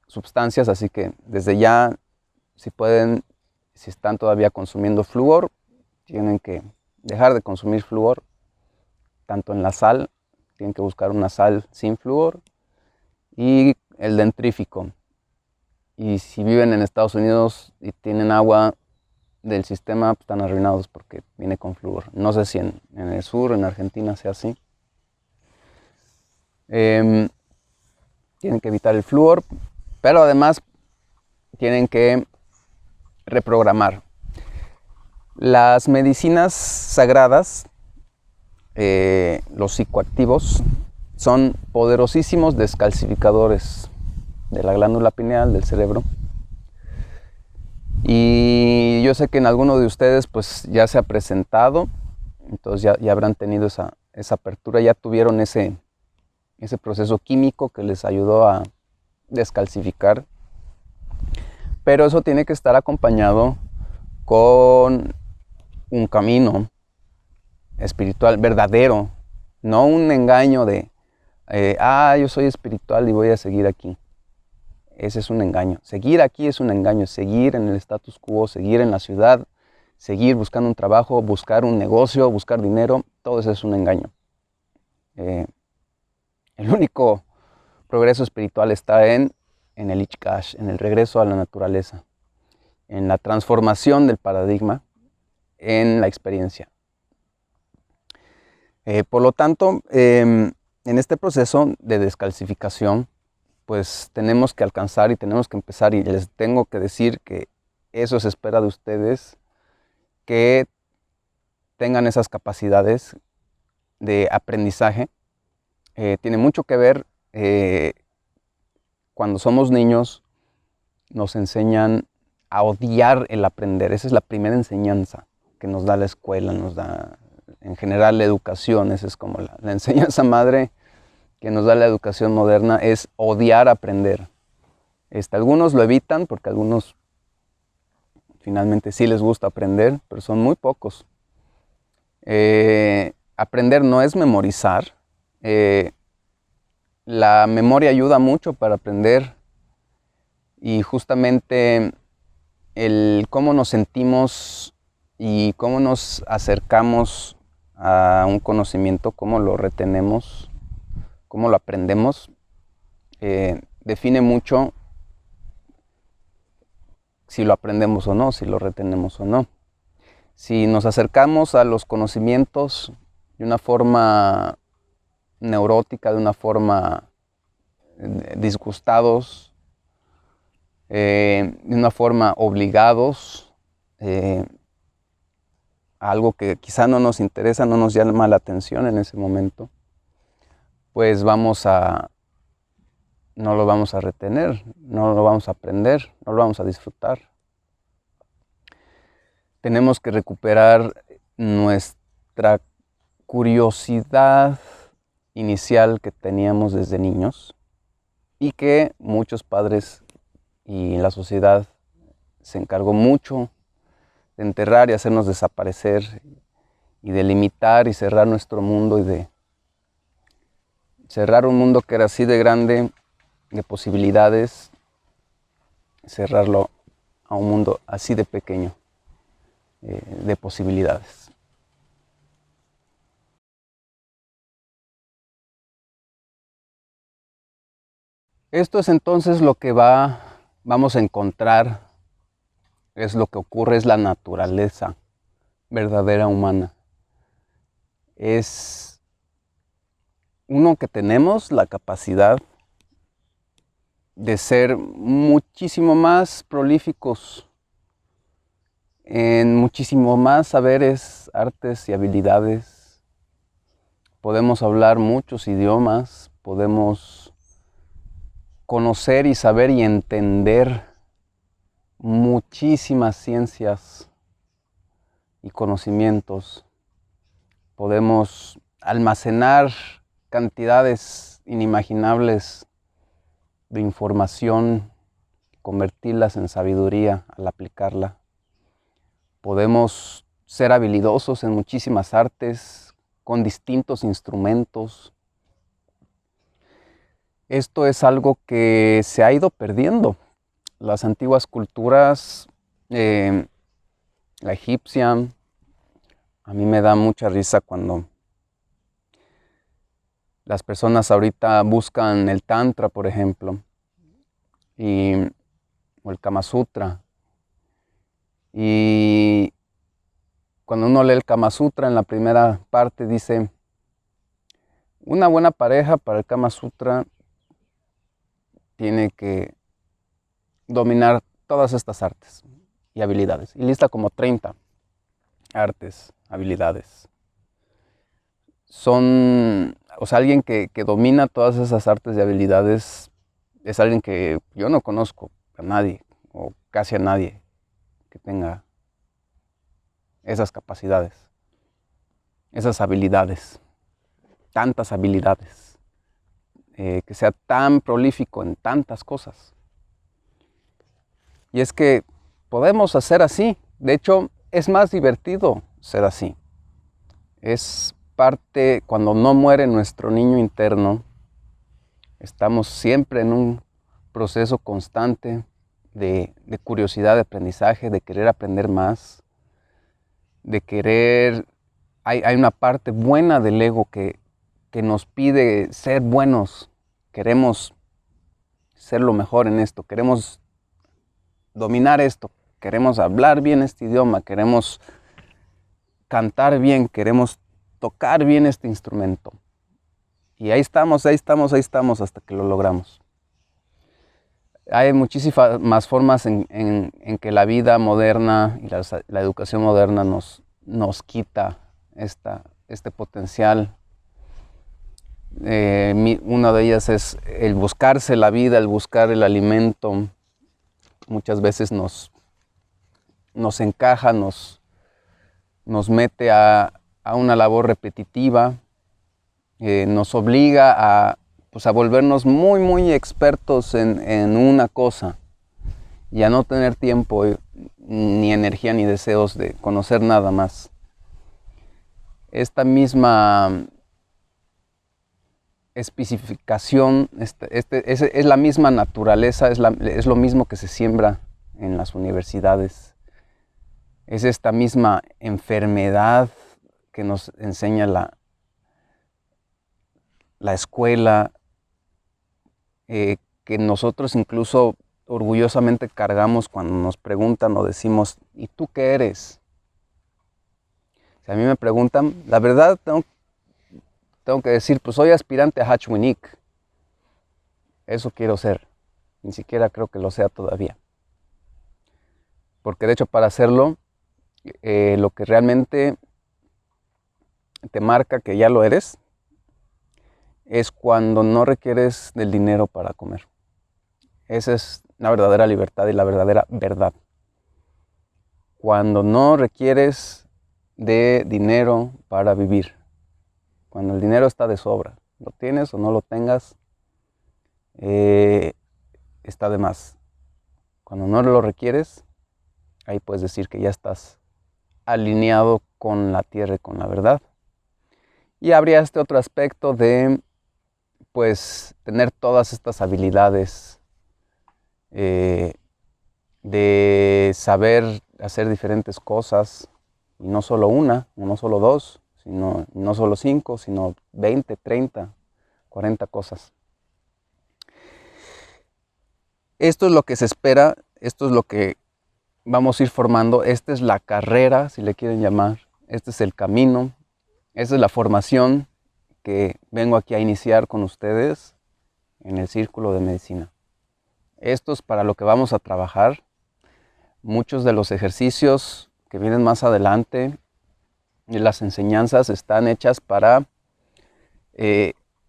sustancias, así que desde ya si pueden, si están todavía consumiendo flúor, tienen que dejar de consumir flúor, tanto en la sal, tienen que buscar una sal sin flúor y el dentrífico. Y si viven en Estados Unidos y tienen agua del sistema, pues están arruinados porque viene con flúor. No sé si en el sur, en Argentina, sea así. Tienen que evitar el flúor, pero además tienen que reprogramar. Las medicinas sagradas, los psicoactivos, son poderosísimos descalcificadores de la glándula pineal, del cerebro. Y yo sé que en alguno de ustedes pues ya se ha presentado, entonces ya habrán tenido esa apertura, ya tuvieron ese proceso químico que les ayudó a descalcificar. Pero eso tiene que estar acompañado con un camino espiritual verdadero, no un engaño de yo soy espiritual y voy a seguir aquí. Ese es un engaño. Seguir aquí es un engaño, seguir en el status quo, seguir en la ciudad, seguir buscando un trabajo, buscar un negocio, buscar dinero, todo eso es un engaño. El único progreso espiritual está en el Ichkash, en el regreso a la naturaleza, en la transformación del paradigma, en la experiencia. Por lo tanto, en este proceso de descalcificación, pues tenemos que alcanzar y tenemos que empezar, y les tengo que decir que eso se espera de ustedes, que tengan esas capacidades de aprendizaje. Tiene mucho que ver, cuando somos niños nos enseñan a odiar el aprender. Esa es la primera enseñanza que nos da la escuela, nos da en general la educación. Esa es como la enseñanza madre que nos da la educación moderna, es odiar aprender. Algunos lo evitan porque a algunos finalmente sí les gusta aprender, pero son muy pocos. Aprender no es memorizar. La memoria ayuda mucho para aprender y justamente el cómo nos sentimos y cómo nos acercamos a un conocimiento, cómo lo retenemos, cómo lo aprendemos, define mucho si lo aprendemos o no, si lo retenemos o no. Si nos acercamos a los conocimientos de una forma neurótica, de una forma disgustados, de una forma obligados, a algo que quizá no nos interesa, no nos llama la atención en ese momento, pues no lo vamos a retener, no lo vamos a aprender, no lo vamos a disfrutar. Tenemos que recuperar nuestra curiosidad inicial que teníamos desde niños y que muchos padres y la sociedad se encargó mucho de enterrar y hacernos desaparecer y de limitar y cerrar nuestro mundo y de cerrar un mundo que era así de grande, de posibilidades, cerrarlo a un mundo así de pequeño, de posibilidades. Esto es entonces lo que vamos a encontrar, es lo que ocurre, es la naturaleza verdadera humana. Es uno que tenemos la capacidad de ser muchísimo más prolíficos en muchísimo más saberes, artes y habilidades. Podemos hablar muchos idiomas, podemos conocer y saber y entender muchísimas ciencias y conocimientos. Podemos almacenar cantidades inimaginables de información, convertirlas en sabiduría al aplicarla. Podemos ser habilidosos en muchísimas artes, con distintos instrumentos. Esto es algo que se ha ido perdiendo. Las antiguas culturas, la egipcia, a mí me da mucha risa cuando las personas ahorita buscan el Tantra, por ejemplo, o el Kama Sutra. Y cuando uno lee el Kama Sutra, en la primera parte dice, una buena pareja para el Kama Sutra tiene que dominar todas estas artes y habilidades. Y lista como 30 artes, habilidades. Alguien que domina todas esas artes y habilidades es alguien que yo no conozco a nadie, o casi a nadie, que tenga esas capacidades, esas habilidades, tantas habilidades, que sea tan prolífico en tantas cosas. Y es que podemos hacer así. De hecho, es más divertido ser así. Es parte, cuando no muere nuestro niño interno, estamos siempre en un proceso constante de curiosidad, de aprendizaje, de querer aprender más, de querer... Hay una parte buena del ego que nos pide ser buenos. Queremos ser lo mejor en esto, queremos dominar esto, queremos hablar bien este idioma, queremos cantar bien, queremos tocar bien este instrumento. Y ahí estamos hasta que lo logramos. Hay muchísimas formas en que la vida moderna y la educación moderna nos quita este potencial. Una de ellas es el buscarse la vida, el buscar el alimento. Muchas veces nos encaja, nos mete a una labor repetitiva, nos obliga a volvernos muy, muy expertos en una cosa y a no tener tiempo, ni energía, ni deseos de conocer nada más. Esta misma especificación, es la misma naturaleza, es lo mismo que se siembra en las universidades. Es esta misma enfermedad que nos enseña la escuela, que nosotros incluso orgullosamente cargamos cuando nos preguntan o decimos, ¿y tú qué eres? Si a mí me preguntan, la verdad tengo que decir, pues soy aspirante a Hatchwinik. Eso quiero ser. Ni siquiera creo que lo sea todavía. Porque de hecho para hacerlo, lo que realmente te marca que ya lo eres, es cuando no requieres del dinero para comer. Esa es la verdadera libertad y la verdadera verdad. Cuando no requieres de dinero para vivir. Cuando el dinero está de sobra. Lo tienes o no lo tengas, está de más. Cuando no lo requieres, ahí puedes decir que ya estás alineado con la tierra y con la verdad. Y habría este otro aspecto de tener todas estas habilidades, de saber hacer diferentes cosas, y no solo una, no solo dos, no solo 5, sino 20, 30, 40 cosas. Esto es lo que se espera, esto es lo que vamos a ir formando, esta es la carrera, si le quieren llamar, este es el camino, esta es la formación que vengo aquí a iniciar con ustedes en el Círculo de Medicina. Esto es para lo que vamos a trabajar. Muchos de los ejercicios que vienen más adelante y las enseñanzas están hechas para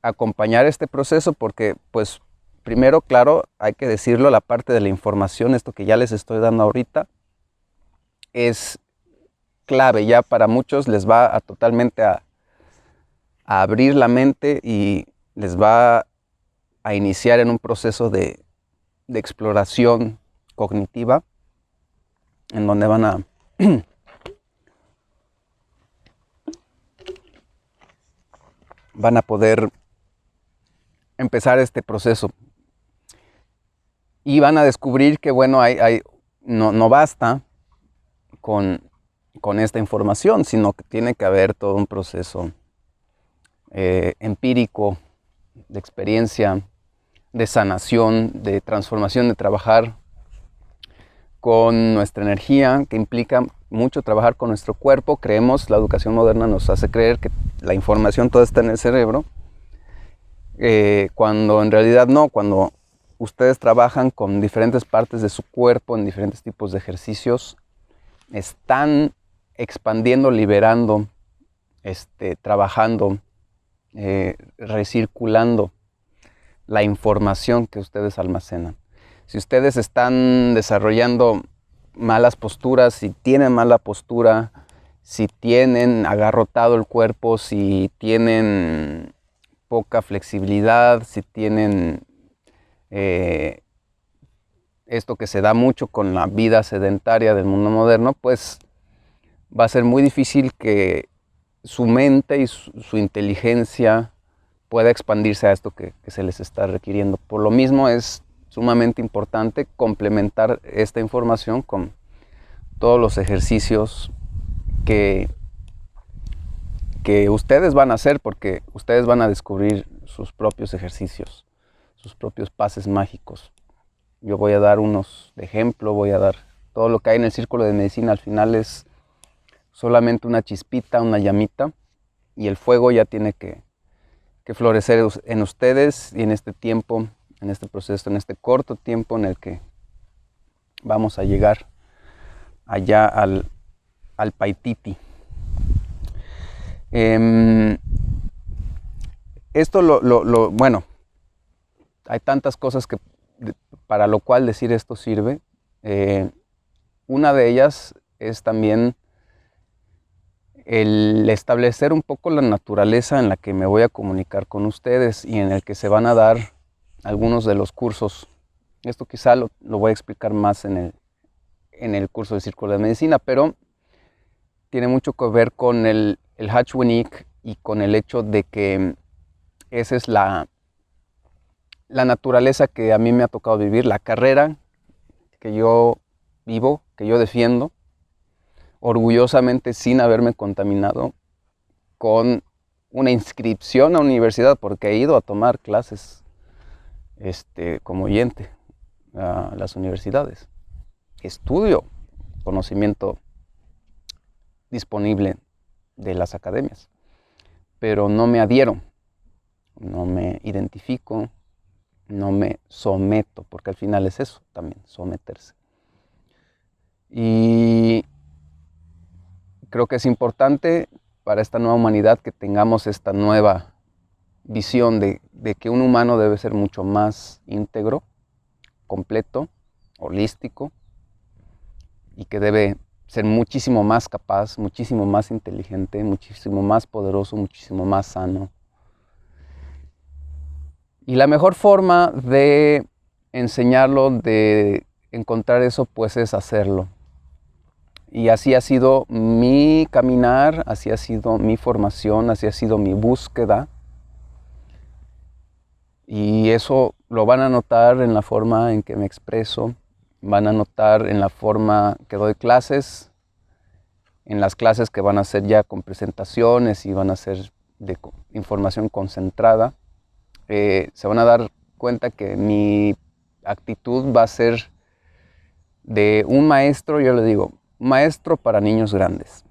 acompañar este proceso, porque pues primero, claro, hay que decirlo, la parte de la información, esto que ya les estoy dando ahorita, es clave. Ya para muchos les va a totalmente a abrir la mente y les va a iniciar en un proceso de exploración cognitiva, en donde van a poder empezar este proceso y van a descubrir que, bueno, no basta con esta información, sino que tiene que haber todo un proceso empírico, de experiencia, de sanación, de transformación, de trabajar con nuestra energía, que implica mucho trabajar con nuestro cuerpo. Creemos, la educación moderna nos hace creer que la información toda está en el cerebro, cuando en realidad no. Cuando ustedes trabajan con diferentes partes de su cuerpo en diferentes tipos de ejercicios, están expandiendo, liberando, trabajando, recirculando la información que ustedes almacenan. Si ustedes están desarrollando malas posturas, si tienen mala postura, si tienen agarrotado el cuerpo, si tienen poca flexibilidad, si tienen esto que se da mucho con la vida sedentaria del mundo moderno, pues va a ser muy difícil que su mente y su inteligencia pueda expandirse a esto que se les está requiriendo. Por lo mismo es sumamente importante complementar esta información con todos los ejercicios que ustedes van a hacer, porque ustedes van a descubrir sus propios ejercicios, sus propios pases mágicos. Yo voy a dar unos de ejemplo, voy a dar todo lo que hay en el círculo de medicina. Al final es solamente una chispita, una llamita, y el fuego ya tiene que florecer en ustedes y en este tiempo, en este proceso, en este corto tiempo en el que vamos a llegar allá al Paititi. Esto bueno, hay tantas cosas para lo cual decir esto sirve. Una de ellas es también el establecer un poco la naturaleza en la que me voy a comunicar con ustedes y en el que se van a dar algunos de los cursos. Esto quizá lo voy a explicar más en el curso de Círculo de Medicina, pero tiene mucho que ver con el Hachuinik y con el hecho de que esa es la naturaleza que a mí me ha tocado vivir, la carrera que yo vivo, que yo defiendo, orgullosamente, sin haberme contaminado con una inscripción a universidad, porque he ido a tomar clases como oyente a las universidades. Estudio conocimiento disponible de las academias, pero no me adhiero, no me identifico, no me someto, porque al final es eso también, someterse. Y creo que es importante para esta nueva humanidad que tengamos esta nueva visión de que un humano debe ser mucho más íntegro, completo, holístico, y que debe ser muchísimo más capaz, muchísimo más inteligente, muchísimo más poderoso, muchísimo más sano. Y la mejor forma de enseñarlo, de encontrar eso, pues es hacerlo. Y así ha sido mi caminar, así ha sido mi formación, así ha sido mi búsqueda. Y eso lo van a notar en la forma en que me expreso, van a notar en la forma que doy clases, en las clases que van a ser ya con presentaciones y van a ser de información concentrada. Se van a dar cuenta que mi actitud va a ser de un maestro, yo le digo, maestro para niños grandes.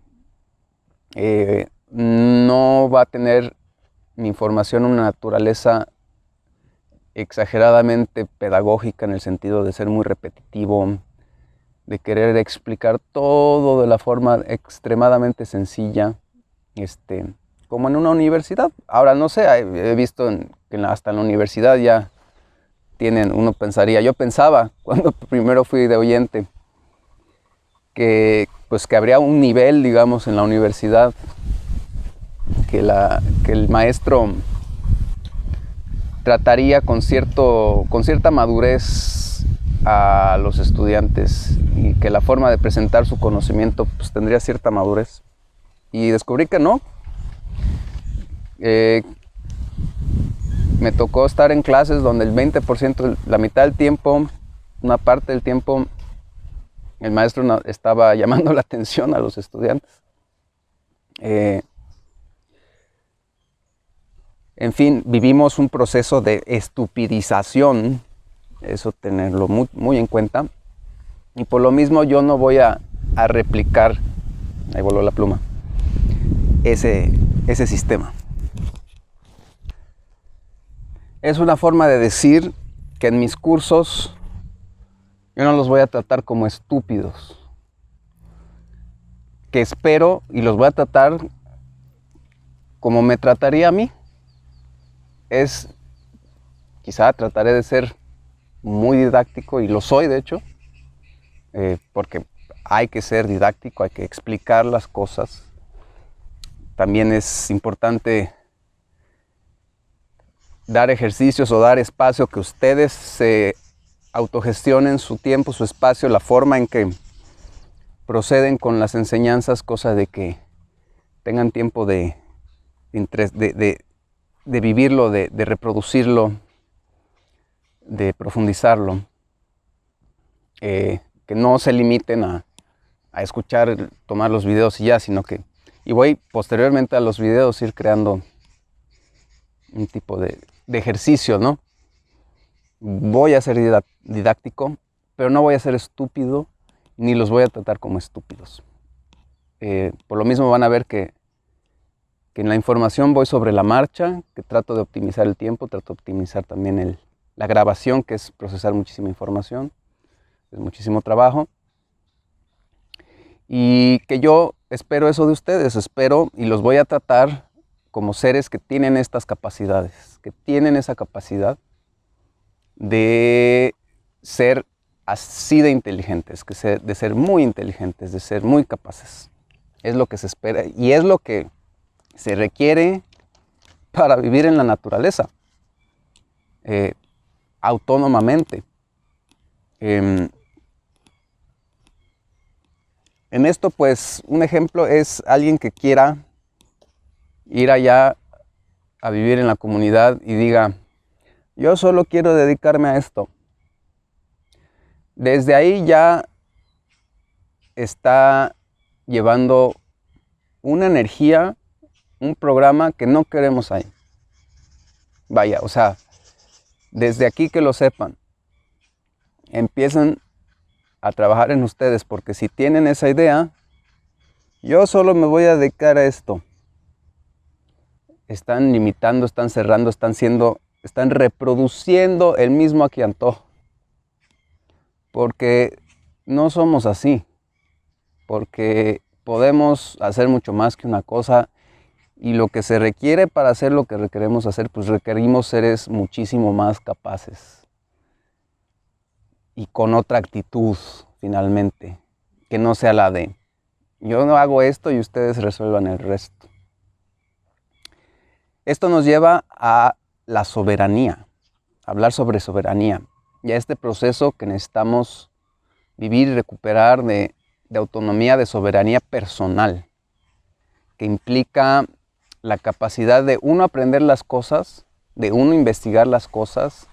No va a tener mi información una naturaleza exageradamente pedagógica en el sentido de ser muy repetitivo, de querer explicar todo de la forma extremadamente sencilla, como en una universidad. Ahora no sé, he visto que hasta en la universidad ya tienen, uno pensaría, yo pensaba cuando primero fui de oyente, que habría un nivel, digamos, en la universidad, que el maestro trataría con cierta madurez a los estudiantes y que la forma de presentar su conocimiento pues tendría cierta madurez. Y descubrí que no. Me tocó estar en clases donde el 20%, la mitad del tiempo, una parte del tiempo, el maestro estaba llamando la atención a los estudiantes. En fin, vivimos un proceso de estupidización, eso tenerlo muy, muy en cuenta. Y por lo mismo yo no voy a replicar, ahí voló la pluma, ese sistema. Es una forma de decir que en mis cursos yo no los voy a tratar como estúpidos, que espero y los voy a tratar como me trataría a mí. Quizá trataré de ser muy didáctico, y lo soy de hecho, porque hay que ser didáctico, hay que explicar las cosas. También es importante dar ejercicios o dar espacio, que ustedes se autogestionen su tiempo, su espacio, la forma en que proceden con las enseñanzas, cosa de que tengan tiempo de vivirlo, de reproducirlo, de profundizarlo, que no se limiten a escuchar, tomar los videos y ya, sino que, y voy posteriormente a los videos ir creando un tipo de ejercicio, ¿no? Voy a ser didáctico, pero no voy a ser estúpido, ni los voy a tratar como estúpidos. Por lo mismo van a ver que en la información voy sobre la marcha, que trato de optimizar el tiempo, trato de optimizar también la grabación, que es procesar muchísima información, es muchísimo trabajo. Y que yo espero eso de ustedes, espero y los voy a tratar como seres que tienen estas capacidades, que tienen esa capacidad de ser así de inteligentes, de ser muy inteligentes, de ser muy capaces. Es lo que se espera y es lo que se requiere para vivir en la naturaleza, autónomamente. En esto, pues, un ejemplo es alguien que quiera ir allá a vivir en la comunidad y diga, yo solo quiero dedicarme a esto. Desde ahí ya está llevando una energía, un programa que no queremos ahí. Vaya, o sea, desde aquí que lo sepan, empiecen a trabajar en ustedes, porque si tienen esa idea, yo solo me voy a dedicar a esto, están limitando, están cerrando, están reproduciendo el mismo antojo, porque no somos así, porque podemos hacer mucho más que una cosa, y lo que se requiere para hacer lo que requeremos hacer, pues requerimos seres muchísimo más capaces y con otra actitud finalmente, que no sea la de yo no hago esto y ustedes resuelvan el resto. Esto nos lleva a la soberanía, hablar sobre soberanía y a este proceso que necesitamos vivir y recuperar de autonomía, de soberanía personal, que implica la capacidad de uno aprender las cosas, de uno investigar las cosas,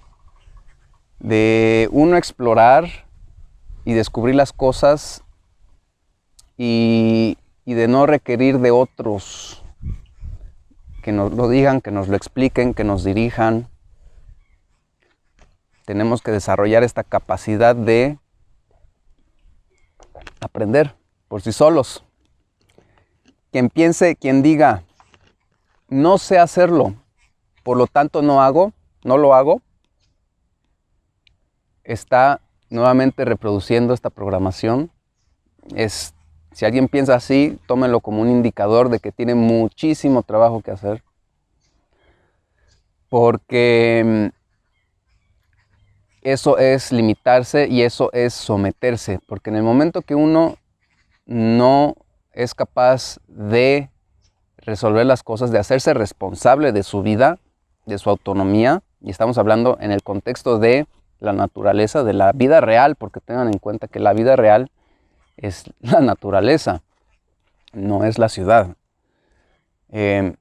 de uno explorar y descubrir las cosas y de no requerir de otros que nos lo digan, que nos lo expliquen, que nos dirijan. Tenemos que desarrollar esta capacidad de aprender por sí solos. Quien piense, quien diga, no sé hacerlo, por lo tanto no lo hago, está nuevamente reproduciendo esta programación. Si alguien piensa así, tómenlo como un indicador de que tiene muchísimo trabajo que hacer. Porque eso es limitarse y eso es someterse. Porque en el momento que uno no es capaz de resolver las cosas, de hacerse responsable de su vida, de su autonomía, y estamos hablando en el contexto de la naturaleza, de la vida real, porque tengan en cuenta que la vida real es la naturaleza, no es la ciudad. En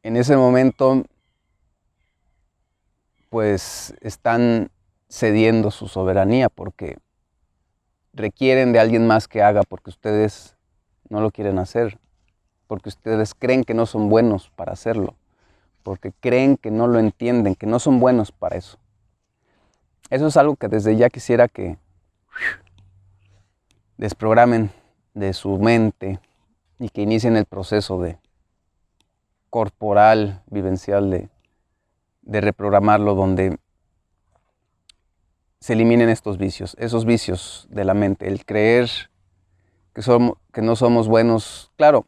ese momento, pues están cediendo su soberanía porque requieren de alguien más que haga, porque ustedes no lo quieren hacer, porque ustedes creen que no son buenos para hacerlo, porque creen que no lo entienden, que no son buenos para eso. Eso es algo que desde ya quisiera que desprogramen de su mente y que inicien el proceso de corporal, vivencial, de reprogramarlo, donde se eliminen estos vicios, esos vicios de la mente, el creer que no somos buenos. Claro,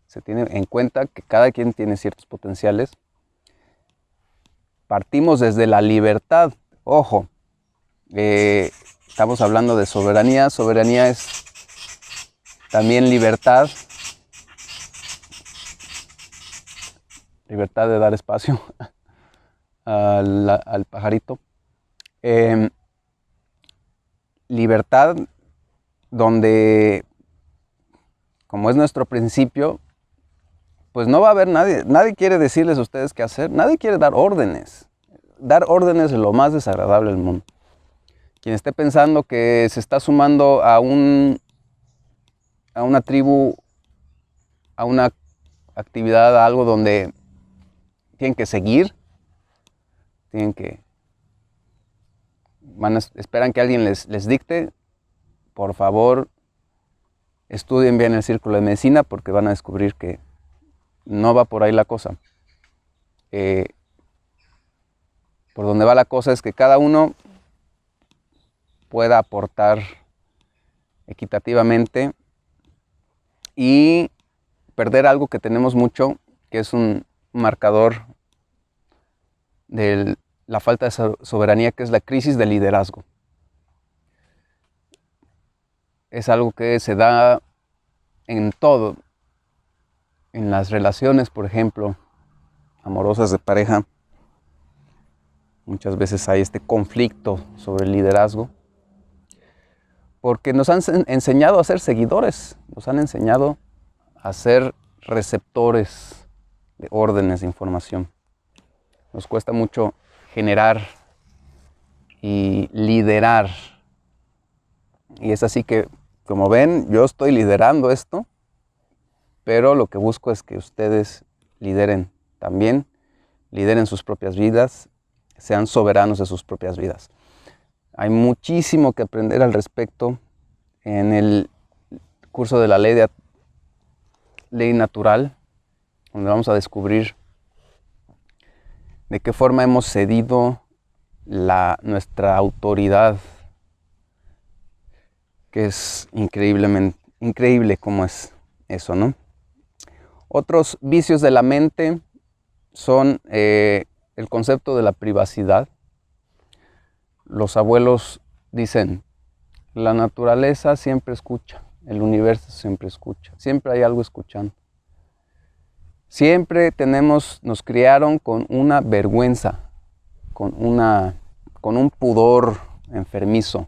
se tiene en cuenta que cada quien tiene ciertos potenciales. Partimos desde la libertad, ojo, estamos hablando de soberanía. Soberanía es también libertad. Libertad de dar espacio al pajarito. Libertad donde, como es nuestro principio, pues no va a haber nadie quiere decirles a ustedes qué hacer, nadie quiere dar órdenes. Dar órdenes es lo más desagradable del mundo. Quien esté pensando que se está sumando a una tribu, a una actividad, a algo donde tienen que seguir, esperan que alguien les dicte, por favor, estudien bien el círculo de medicina porque van a descubrir que no va por ahí la cosa. Por donde va la cosa es que cada uno pueda aportar equitativamente y perder algo que tenemos mucho, que es un marcador de la falta de soberanía, que es la crisis de liderazgo. Es algo que se da en todo, en las relaciones, por ejemplo, amorosas de pareja. Muchas veces hay este conflicto sobre el liderazgo, porque nos han enseñado a ser seguidores, nos han enseñado a ser receptores de órdenes de información. Nos cuesta mucho generar y liderar. Y es así que, como ven, yo estoy liderando esto, pero lo que busco es que ustedes lideren también, lideren sus propias vidas, sean soberanos de sus propias vidas. Hay muchísimo que aprender al respecto en el curso de la ley natural, donde vamos a descubrir de qué forma hemos cedido nuestra autoridad, que es increíble cómo es eso, ¿no? Otros vicios de la mente son el concepto de la privacidad. Los abuelos dicen, la naturaleza siempre escucha, el universo siempre escucha, siempre hay algo escuchando. Siempre nos criaron con una vergüenza, con un pudor enfermizo.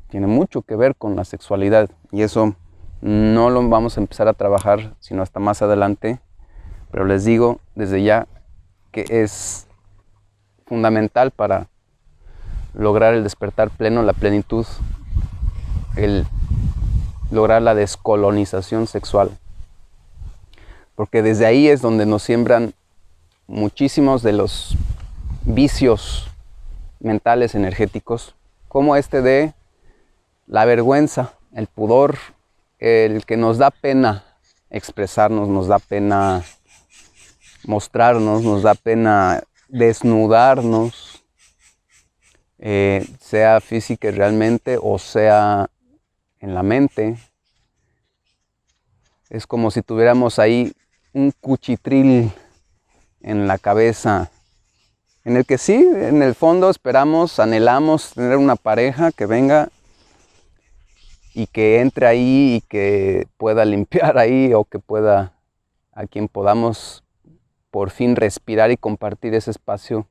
Tiene mucho que ver con la sexualidad y eso no lo vamos a empezar a trabajar sino hasta más adelante, pero les digo desde ya que es fundamental para lograr el despertar pleno, la plenitud, el lograr la descolonización sexual. Porque desde ahí es donde nos siembran muchísimos de los vicios mentales, energéticos, como este de la vergüenza, el pudor, el que nos da pena expresarnos, nos da pena mostrarnos, nos da pena desnudarnos, sea física realmente o sea en la mente. Es como si tuviéramos ahí un cuchitril en la cabeza, en el que sí, en el fondo esperamos, anhelamos tener una pareja que venga y que entre ahí y que pueda limpiar ahí, o que pueda, a quien podamos por fin respirar y compartir ese espacio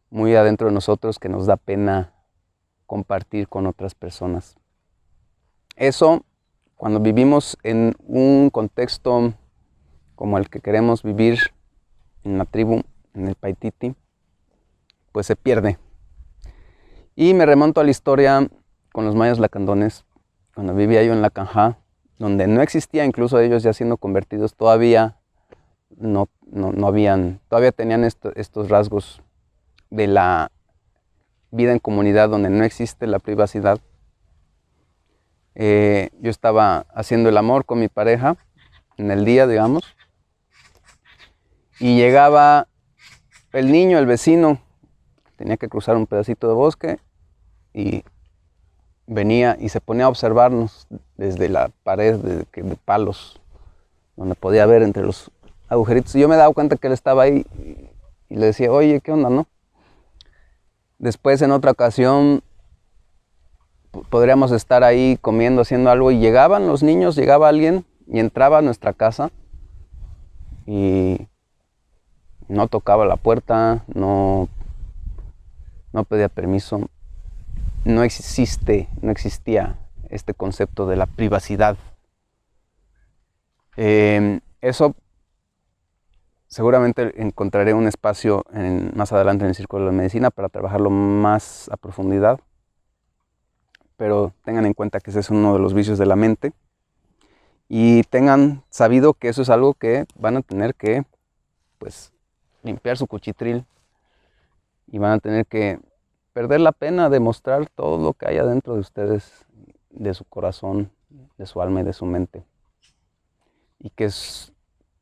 muy adentro de nosotros que nos da pena compartir con otras personas. Eso, cuando vivimos en un contexto como el que queremos vivir en la tribu, en el Paititi, pues se pierde. Y me remonto a la historia con los mayas lacandones, cuando vivía yo en la Canja, donde no existía, incluso ellos ya siendo convertidos, todavía todavía tenían estos rasgos de la vida en comunidad, donde no existe la privacidad. Yo estaba haciendo el amor con mi pareja en el día, digamos, y llegaba el niño, el vecino, tenía que cruzar un pedacito de bosque y venía y se ponía a observarnos desde la pared de palos, donde podía ver entre los agujeritos. Y yo me daba cuenta que él estaba ahí y le decía, oye, ¿qué onda, no? Después, en otra ocasión, podríamos estar ahí comiendo, haciendo algo, y llegaban los niños, llegaba alguien y entraba a nuestra casa y no tocaba la puerta, no pedía permiso. No existía este concepto de la privacidad. Eso seguramente encontraré un espacio más adelante en el Círculo de la Medicina para trabajarlo más a profundidad, pero tengan en cuenta que ese es uno de los vicios de la mente y tengan sabido que eso es algo que van a tener que, pues, limpiar su cuchitril y van a tener que perder la pena de mostrar todo lo que hay adentro de ustedes, de su corazón, de su alma y de su mente. Y que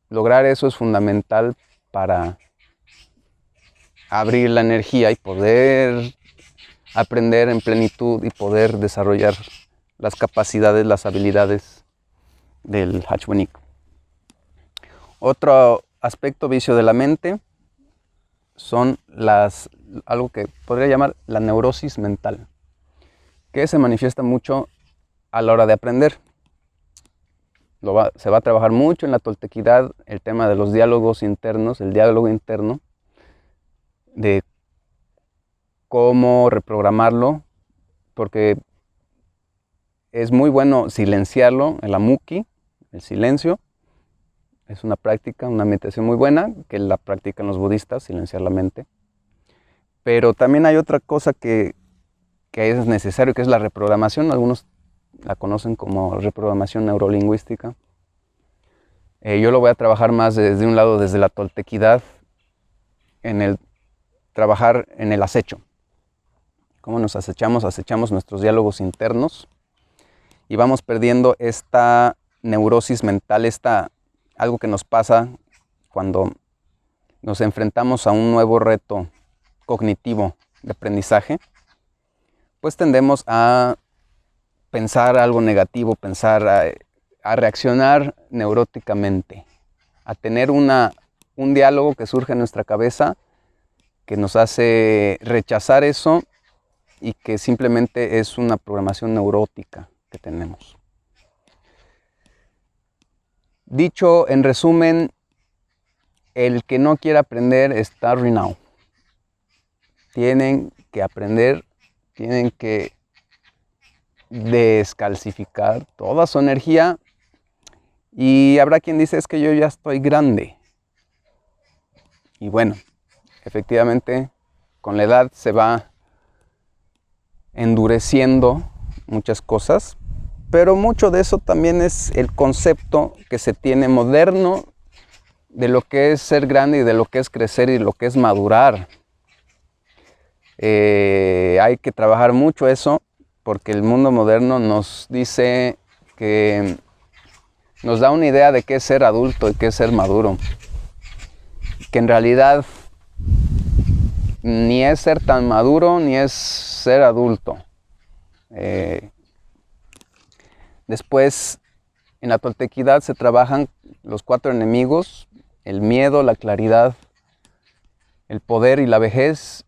lograr eso es fundamental para abrir la energía y poder aprender en plenitud y poder desarrollar las capacidades, las habilidades del Hachwenik. Otro aspecto vicio de la mente son algo que podría llamar la neurosis mental, que se manifiesta mucho a la hora de aprender. Se va a trabajar mucho en la toltequidad el tema de los diálogos internos, el diálogo interno, de cómo reprogramarlo, porque es muy bueno silenciarlo, el amuki, el silencio. Es una práctica, una meditación muy buena, que la practican los budistas, silenciar la mente. Pero también hay otra cosa que es necesario, que es la reprogramación. Algunos la conocen como reprogramación neurolingüística. Yo lo voy a trabajar más desde un lado, desde la toltequidad, en el trabajar en el acecho. Cómo nos acechamos nuestros diálogos internos y vamos perdiendo esta neurosis mental, algo que nos pasa cuando nos enfrentamos a un nuevo reto cognitivo de aprendizaje, pues tendemos a pensar algo negativo, a reaccionar neuróticamente, a tener un diálogo que surge en nuestra cabeza que nos hace rechazar eso y que simplemente es una programación neurótica que tenemos. Dicho en resumen, el que no quiere aprender está arruinado. Tienen que aprender, tienen que descalcificar toda su energía, y habrá quien dice, es que yo ya estoy grande. Y bueno, efectivamente, con la edad se va endureciendo muchas cosas, pero mucho de eso también es el concepto que se tiene moderno de lo que es ser grande y de lo que es crecer y lo que es madurar. Hay que trabajar mucho eso, porque el mundo moderno nos dice que nos da una idea de qué es ser adulto y qué es ser maduro, que en realidad ni es ser tan maduro, ni es ser adulto. Después, en la toltequidad se trabajan los 4 enemigos: el miedo, la claridad, el poder y la vejez.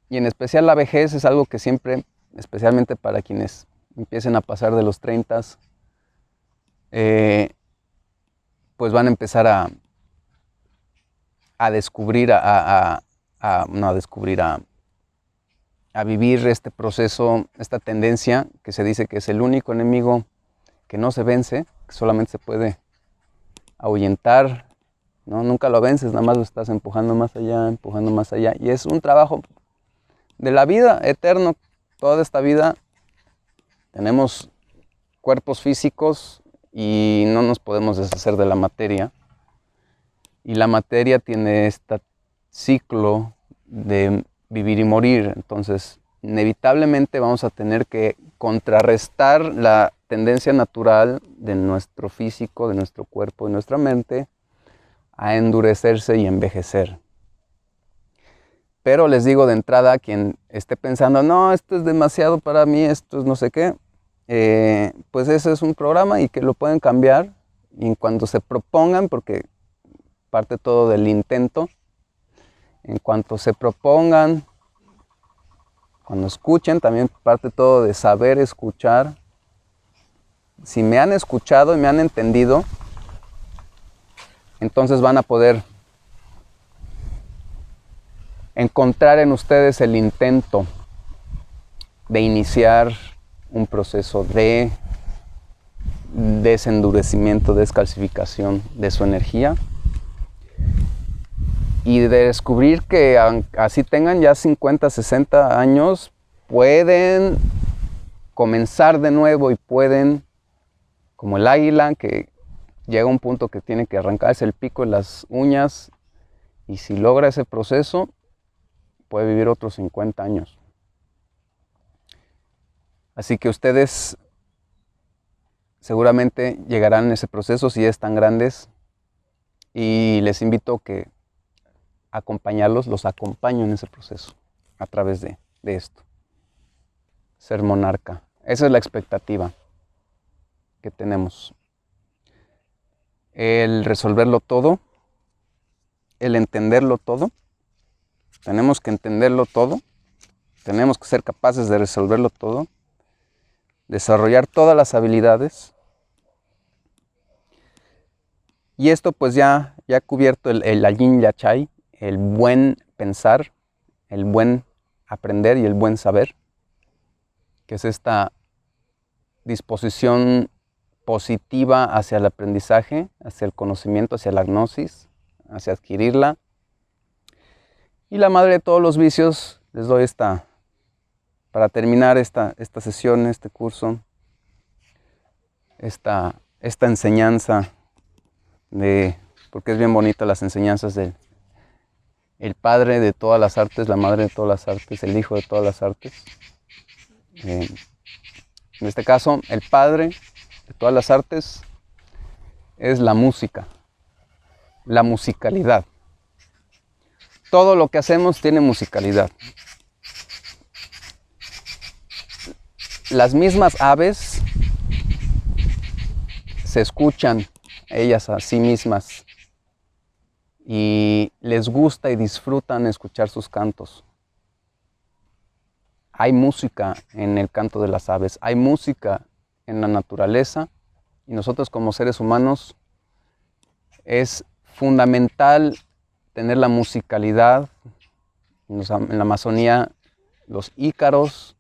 Y en especial la vejez es algo que siempre, especialmente para quienes empiecen a pasar de los 30, pues van a empezar a descubrir, a vivir este proceso, esta tendencia que se dice que es el único enemigo que no se vence, que solamente se puede ahuyentar, ¿no? Nunca lo vences, nada más lo estás empujando más allá, y es un trabajo de la vida eterno. Toda esta vida tenemos cuerpos físicos y no nos podemos deshacer de la materia, y la materia tiene este ciclo de vivir y morir. Entonces inevitablemente vamos a tener que contrarrestar la tendencia natural de nuestro físico, de nuestro cuerpo, de nuestra mente a endurecerse y envejecer. Pero les digo de entrada, a quien esté pensando, no, esto es demasiado para mí, esto es no sé qué, pues ese es un programa y que lo pueden cambiar, y en cuanto se propongan, porque parte todo del intento, en cuanto se propongan, cuando escuchen, también parte todo de saber escuchar. Si me han escuchado y me han entendido, entonces van a poder encontrar en ustedes el intento de iniciar un proceso de desendurecimiento, descalcificación de su energía, y de descubrir que así tengan ya 50, 60 años, pueden comenzar de nuevo y pueden, como el águila, que llega a un punto que tiene que arrancarse el pico y las uñas, y si logra ese proceso, puede vivir otros 50 años. Así que ustedes seguramente llegarán a ese proceso si están grandes, y les invito que los acompaño en ese proceso a través de esto. Ser monarca. Esa es la expectativa que tenemos. El resolverlo todo, el entenderlo todo. Tenemos que entenderlo todo, tenemos que ser capaces de resolverlo todo, desarrollar todas las habilidades. Y esto pues ya ha cubierto el Ajin Yachai, el buen pensar, el buen aprender y el buen saber, que es esta disposición positiva hacia el aprendizaje, hacia el conocimiento, hacia la gnosis, hacia adquirirla. Y la madre de todos los vicios, les doy para terminar esta sesión, este curso, esta enseñanza, porque es bien bonita las enseñanzas del padre de todas las artes, la madre de todas las artes, el hijo de todas las artes. En este caso, el padre de todas las artes es la música, la musicalidad. Todo lo que hacemos tiene musicalidad. Las mismas aves se escuchan ellas a sí mismas y les gusta y disfrutan escuchar sus cantos. Hay música en el canto de las aves, hay música en la naturaleza, y nosotros como seres humanos es fundamental tener la musicalidad. En la Amazonía, los ícaros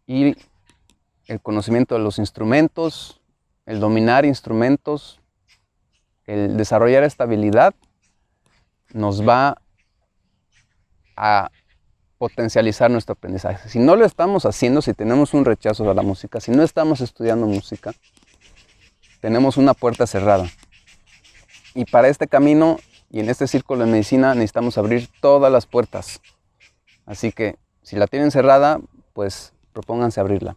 y el conocimiento de los instrumentos, el dominar instrumentos, el desarrollar esta habilidad nos va a potencializar nuestro aprendizaje. Si no lo estamos haciendo, si tenemos un rechazo a la música, si no estamos estudiando música, tenemos una puerta cerrada. Y para este camino y en este círculo de medicina necesitamos abrir todas las puertas. Así que si la tienen cerrada, pues propónganse abrirla.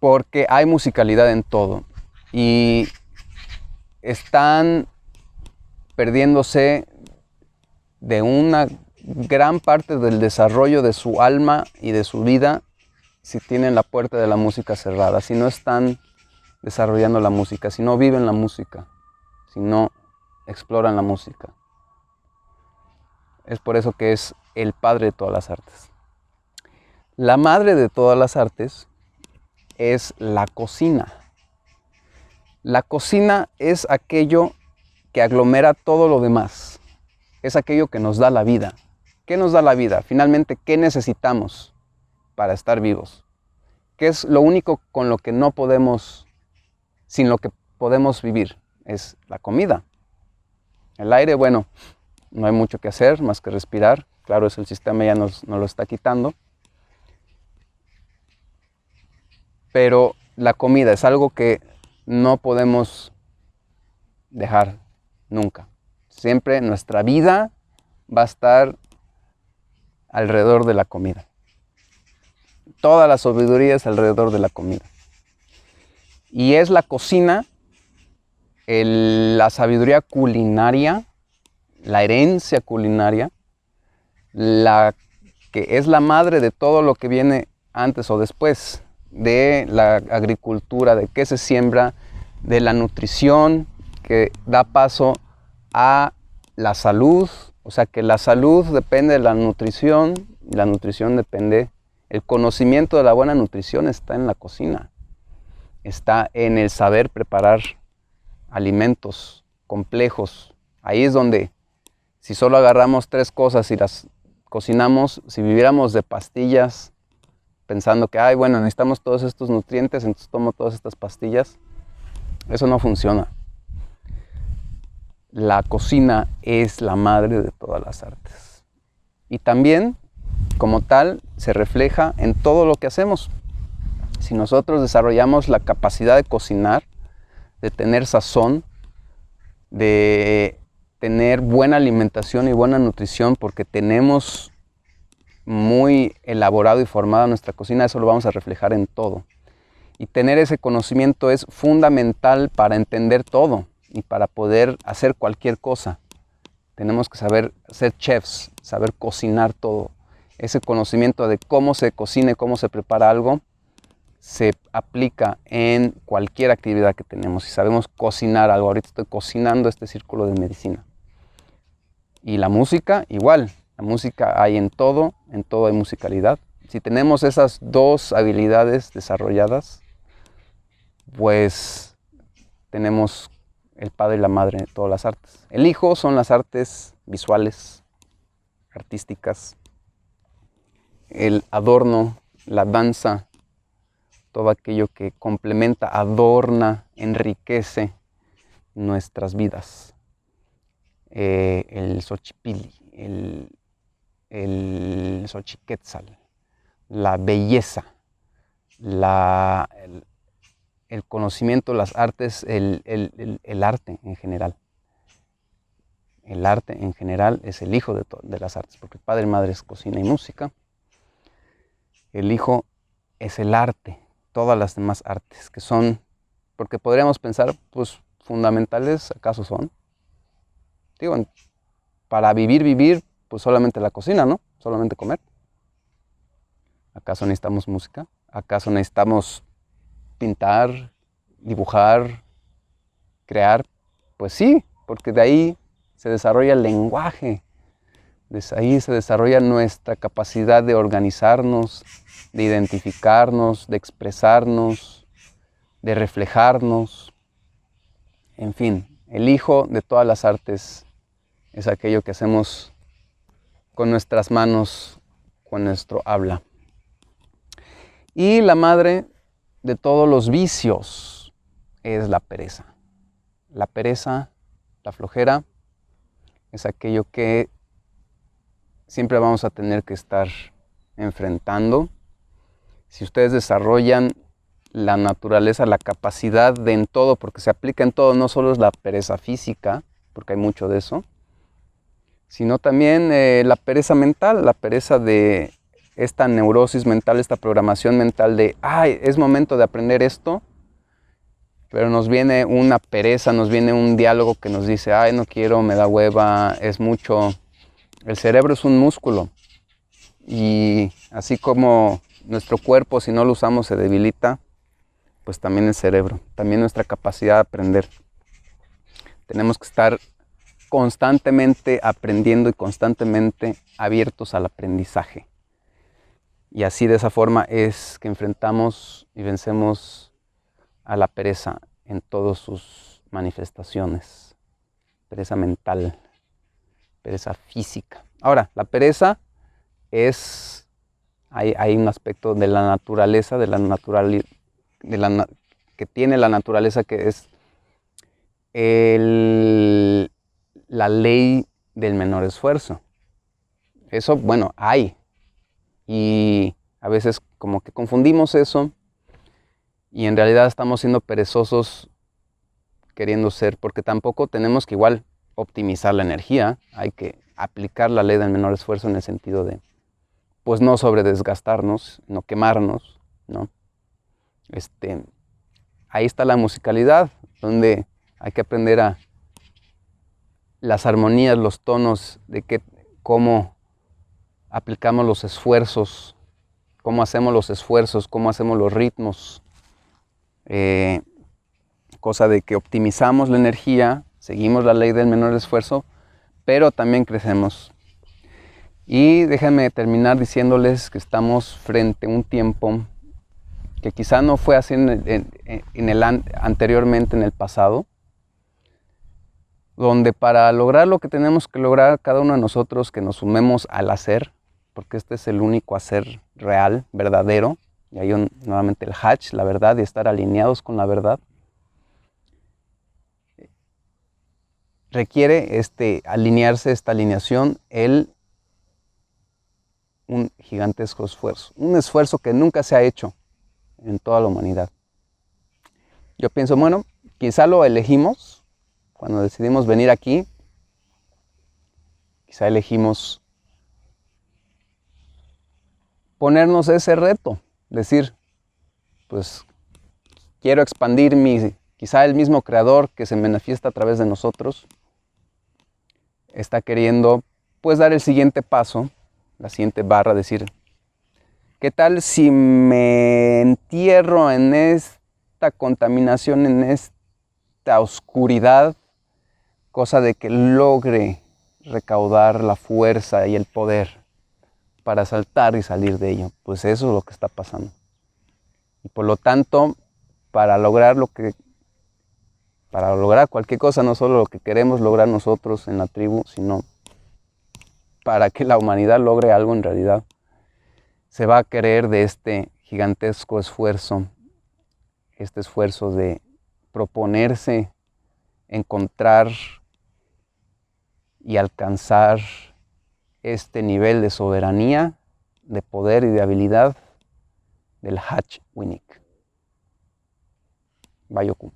Porque hay musicalidad en todo. Y están perdiéndose de una gran parte del desarrollo de su alma y de su vida si tienen la puerta de la música cerrada, si no están desarrollando la música, si no viven la música, si no exploran la música. Es por eso que es el padre de todas las artes. La madre de todas las artes es la cocina. La cocina es aquello que aglomera todo lo demás. Es aquello que nos da la vida. ¿Qué nos da la vida? Finalmente, ¿qué necesitamos para estar vivos? ¿Qué es lo único con lo que no podemos, sin lo que podemos vivir? Es la comida. El aire, bueno, no hay mucho que hacer más que respirar. Claro, el sistema ya nos lo está quitando. Pero la comida es algo que no podemos dejar nunca. Siempre nuestra vida va a estar alrededor de la comida. Toda la sabiduría es alrededor de la comida. Y es la cocina, la sabiduría culinaria, la herencia culinaria, la que es la madre de todo lo que viene antes o después, de la agricultura, de qué se siembra, de la nutrición que da paso a la salud. O sea que la salud depende de la nutrición, y la nutrición depende, el conocimiento de la buena nutrición está en la cocina, está en el saber preparar alimentos complejos. Ahí es donde, si solo agarramos 3 cosas y las cocinamos, si viviéramos de pastillas, pensando que, ay, bueno, necesitamos todos estos nutrientes, entonces tomo todas estas pastillas, eso no funciona. La cocina es la madre de todas las artes. Y también, como tal, se refleja en todo lo que hacemos. Si nosotros desarrollamos la capacidad de cocinar, de tener sazón, de tener buena alimentación y buena nutrición, porque tenemos muy elaborado y formada nuestra cocina, eso lo vamos a reflejar en todo. Y tener ese conocimiento es fundamental para entender todo y para poder hacer cualquier cosa. Tenemos que saber ser chefs, saber cocinar todo. Ese conocimiento de cómo se cocina y cómo se prepara algo se aplica en cualquier actividad que tenemos. Si sabemos cocinar algo, ahorita estoy cocinando este círculo de medicina. Y la música, igual. La música hay en todo hay musicalidad. Si tenemos esas 2 habilidades desarrolladas, pues tenemos el padre y la madre de todas las artes. El hijo son las artes visuales, artísticas, el adorno, la danza, todo aquello que complementa, adorna, enriquece nuestras vidas. El xochipilli, el xochiquetzal, la belleza, el conocimiento, las artes, el arte en general. El arte en general es el hijo de las artes, porque el padre y madre es cocina y música. El hijo es el arte, todas las demás artes que son, porque podríamos pensar, pues fundamentales, ¿acaso son? Digo, para vivir, pues solamente la cocina, ¿no? Solamente comer. ¿Acaso necesitamos música? ¿Acaso necesitamos pintar, dibujar, crear? Pues sí, porque de ahí se desarrolla el lenguaje, desde ahí se desarrolla nuestra capacidad de organizarnos, de identificarnos, de expresarnos, de reflejarnos. En fin, el hijo de todas las artes es aquello que hacemos con nuestras manos, con nuestro habla. Y la madre de todos los vicios es la pereza. La pereza, la flojera, es aquello que siempre vamos a tener que estar enfrentando. Si ustedes desarrollan la naturaleza, la capacidad de en todo, porque se aplica en todo, no solo es la pereza física, porque hay mucho de eso, sino también la pereza mental, la pereza de esta neurosis mental, esta programación mental de, ay, es momento de aprender esto, pero nos viene una pereza, nos viene un diálogo que nos dice, ay, no quiero, me da hueva, es mucho. El cerebro es un músculo y así como nuestro cuerpo, si no lo usamos, se debilita, pues también el cerebro, también nuestra capacidad de aprender. Tenemos que estar constantemente aprendiendo y constantemente abiertos al aprendizaje. Y así, de esa forma, es que enfrentamos y vencemos a la pereza en todas sus manifestaciones. Pereza mental, pereza física. Ahora, la pereza es, hay un aspecto de la naturaleza, que tiene la naturaleza, que es la ley del menor esfuerzo. Eso, bueno, hay. Y a veces como que confundimos eso y en realidad estamos siendo perezosos queriendo ser, porque tampoco tenemos que igual optimizar la energía. Hay que aplicar la ley del menor esfuerzo en el sentido de, pues no sobredesgastarnos, no quemarnos, ¿no? Ahí está la musicalidad, donde hay que aprender a las armonías, los tonos, cómo aplicamos los esfuerzos, cómo hacemos los esfuerzos, cómo hacemos los ritmos. Cosa de que optimizamos la energía, seguimos la ley del menor esfuerzo, pero también crecemos. Y déjenme terminar diciéndoles que estamos frente a un tiempo que quizá no fue así anteriormente en el pasado, donde para lograr lo que tenemos que lograr cada uno de nosotros, que nos sumemos al hacer, porque este es el único hacer real, verdadero, y hay nuevamente el Hach, la verdad, y estar alineados con la verdad, requiere alinearse, esta alineación, un gigantesco esfuerzo, un esfuerzo que nunca se ha hecho en toda la humanidad. Yo pienso, bueno, quizá lo elegimos, cuando decidimos venir aquí, quizá elegimos ponernos ese reto, decir, pues quiero expandir quizá el mismo creador que se manifiesta a través de nosotros, está queriendo pues dar el siguiente paso, la siguiente barra, decir, ¿qué tal si me entierro en esta contaminación, en esta oscuridad, cosa de que logre recaudar la fuerza y el poder para saltar y salir de ello? Pues eso es lo que está pasando. Y por lo tanto, para lograr cualquier cosa, no solo lo que queremos lograr nosotros en la tribu, sino para que la humanidad logre algo en realidad, se va a querer de este gigantesco esfuerzo, este esfuerzo de proponerse, encontrar y alcanzar este nivel de soberanía, de poder y de habilidad del Hach Winik. Bayoku.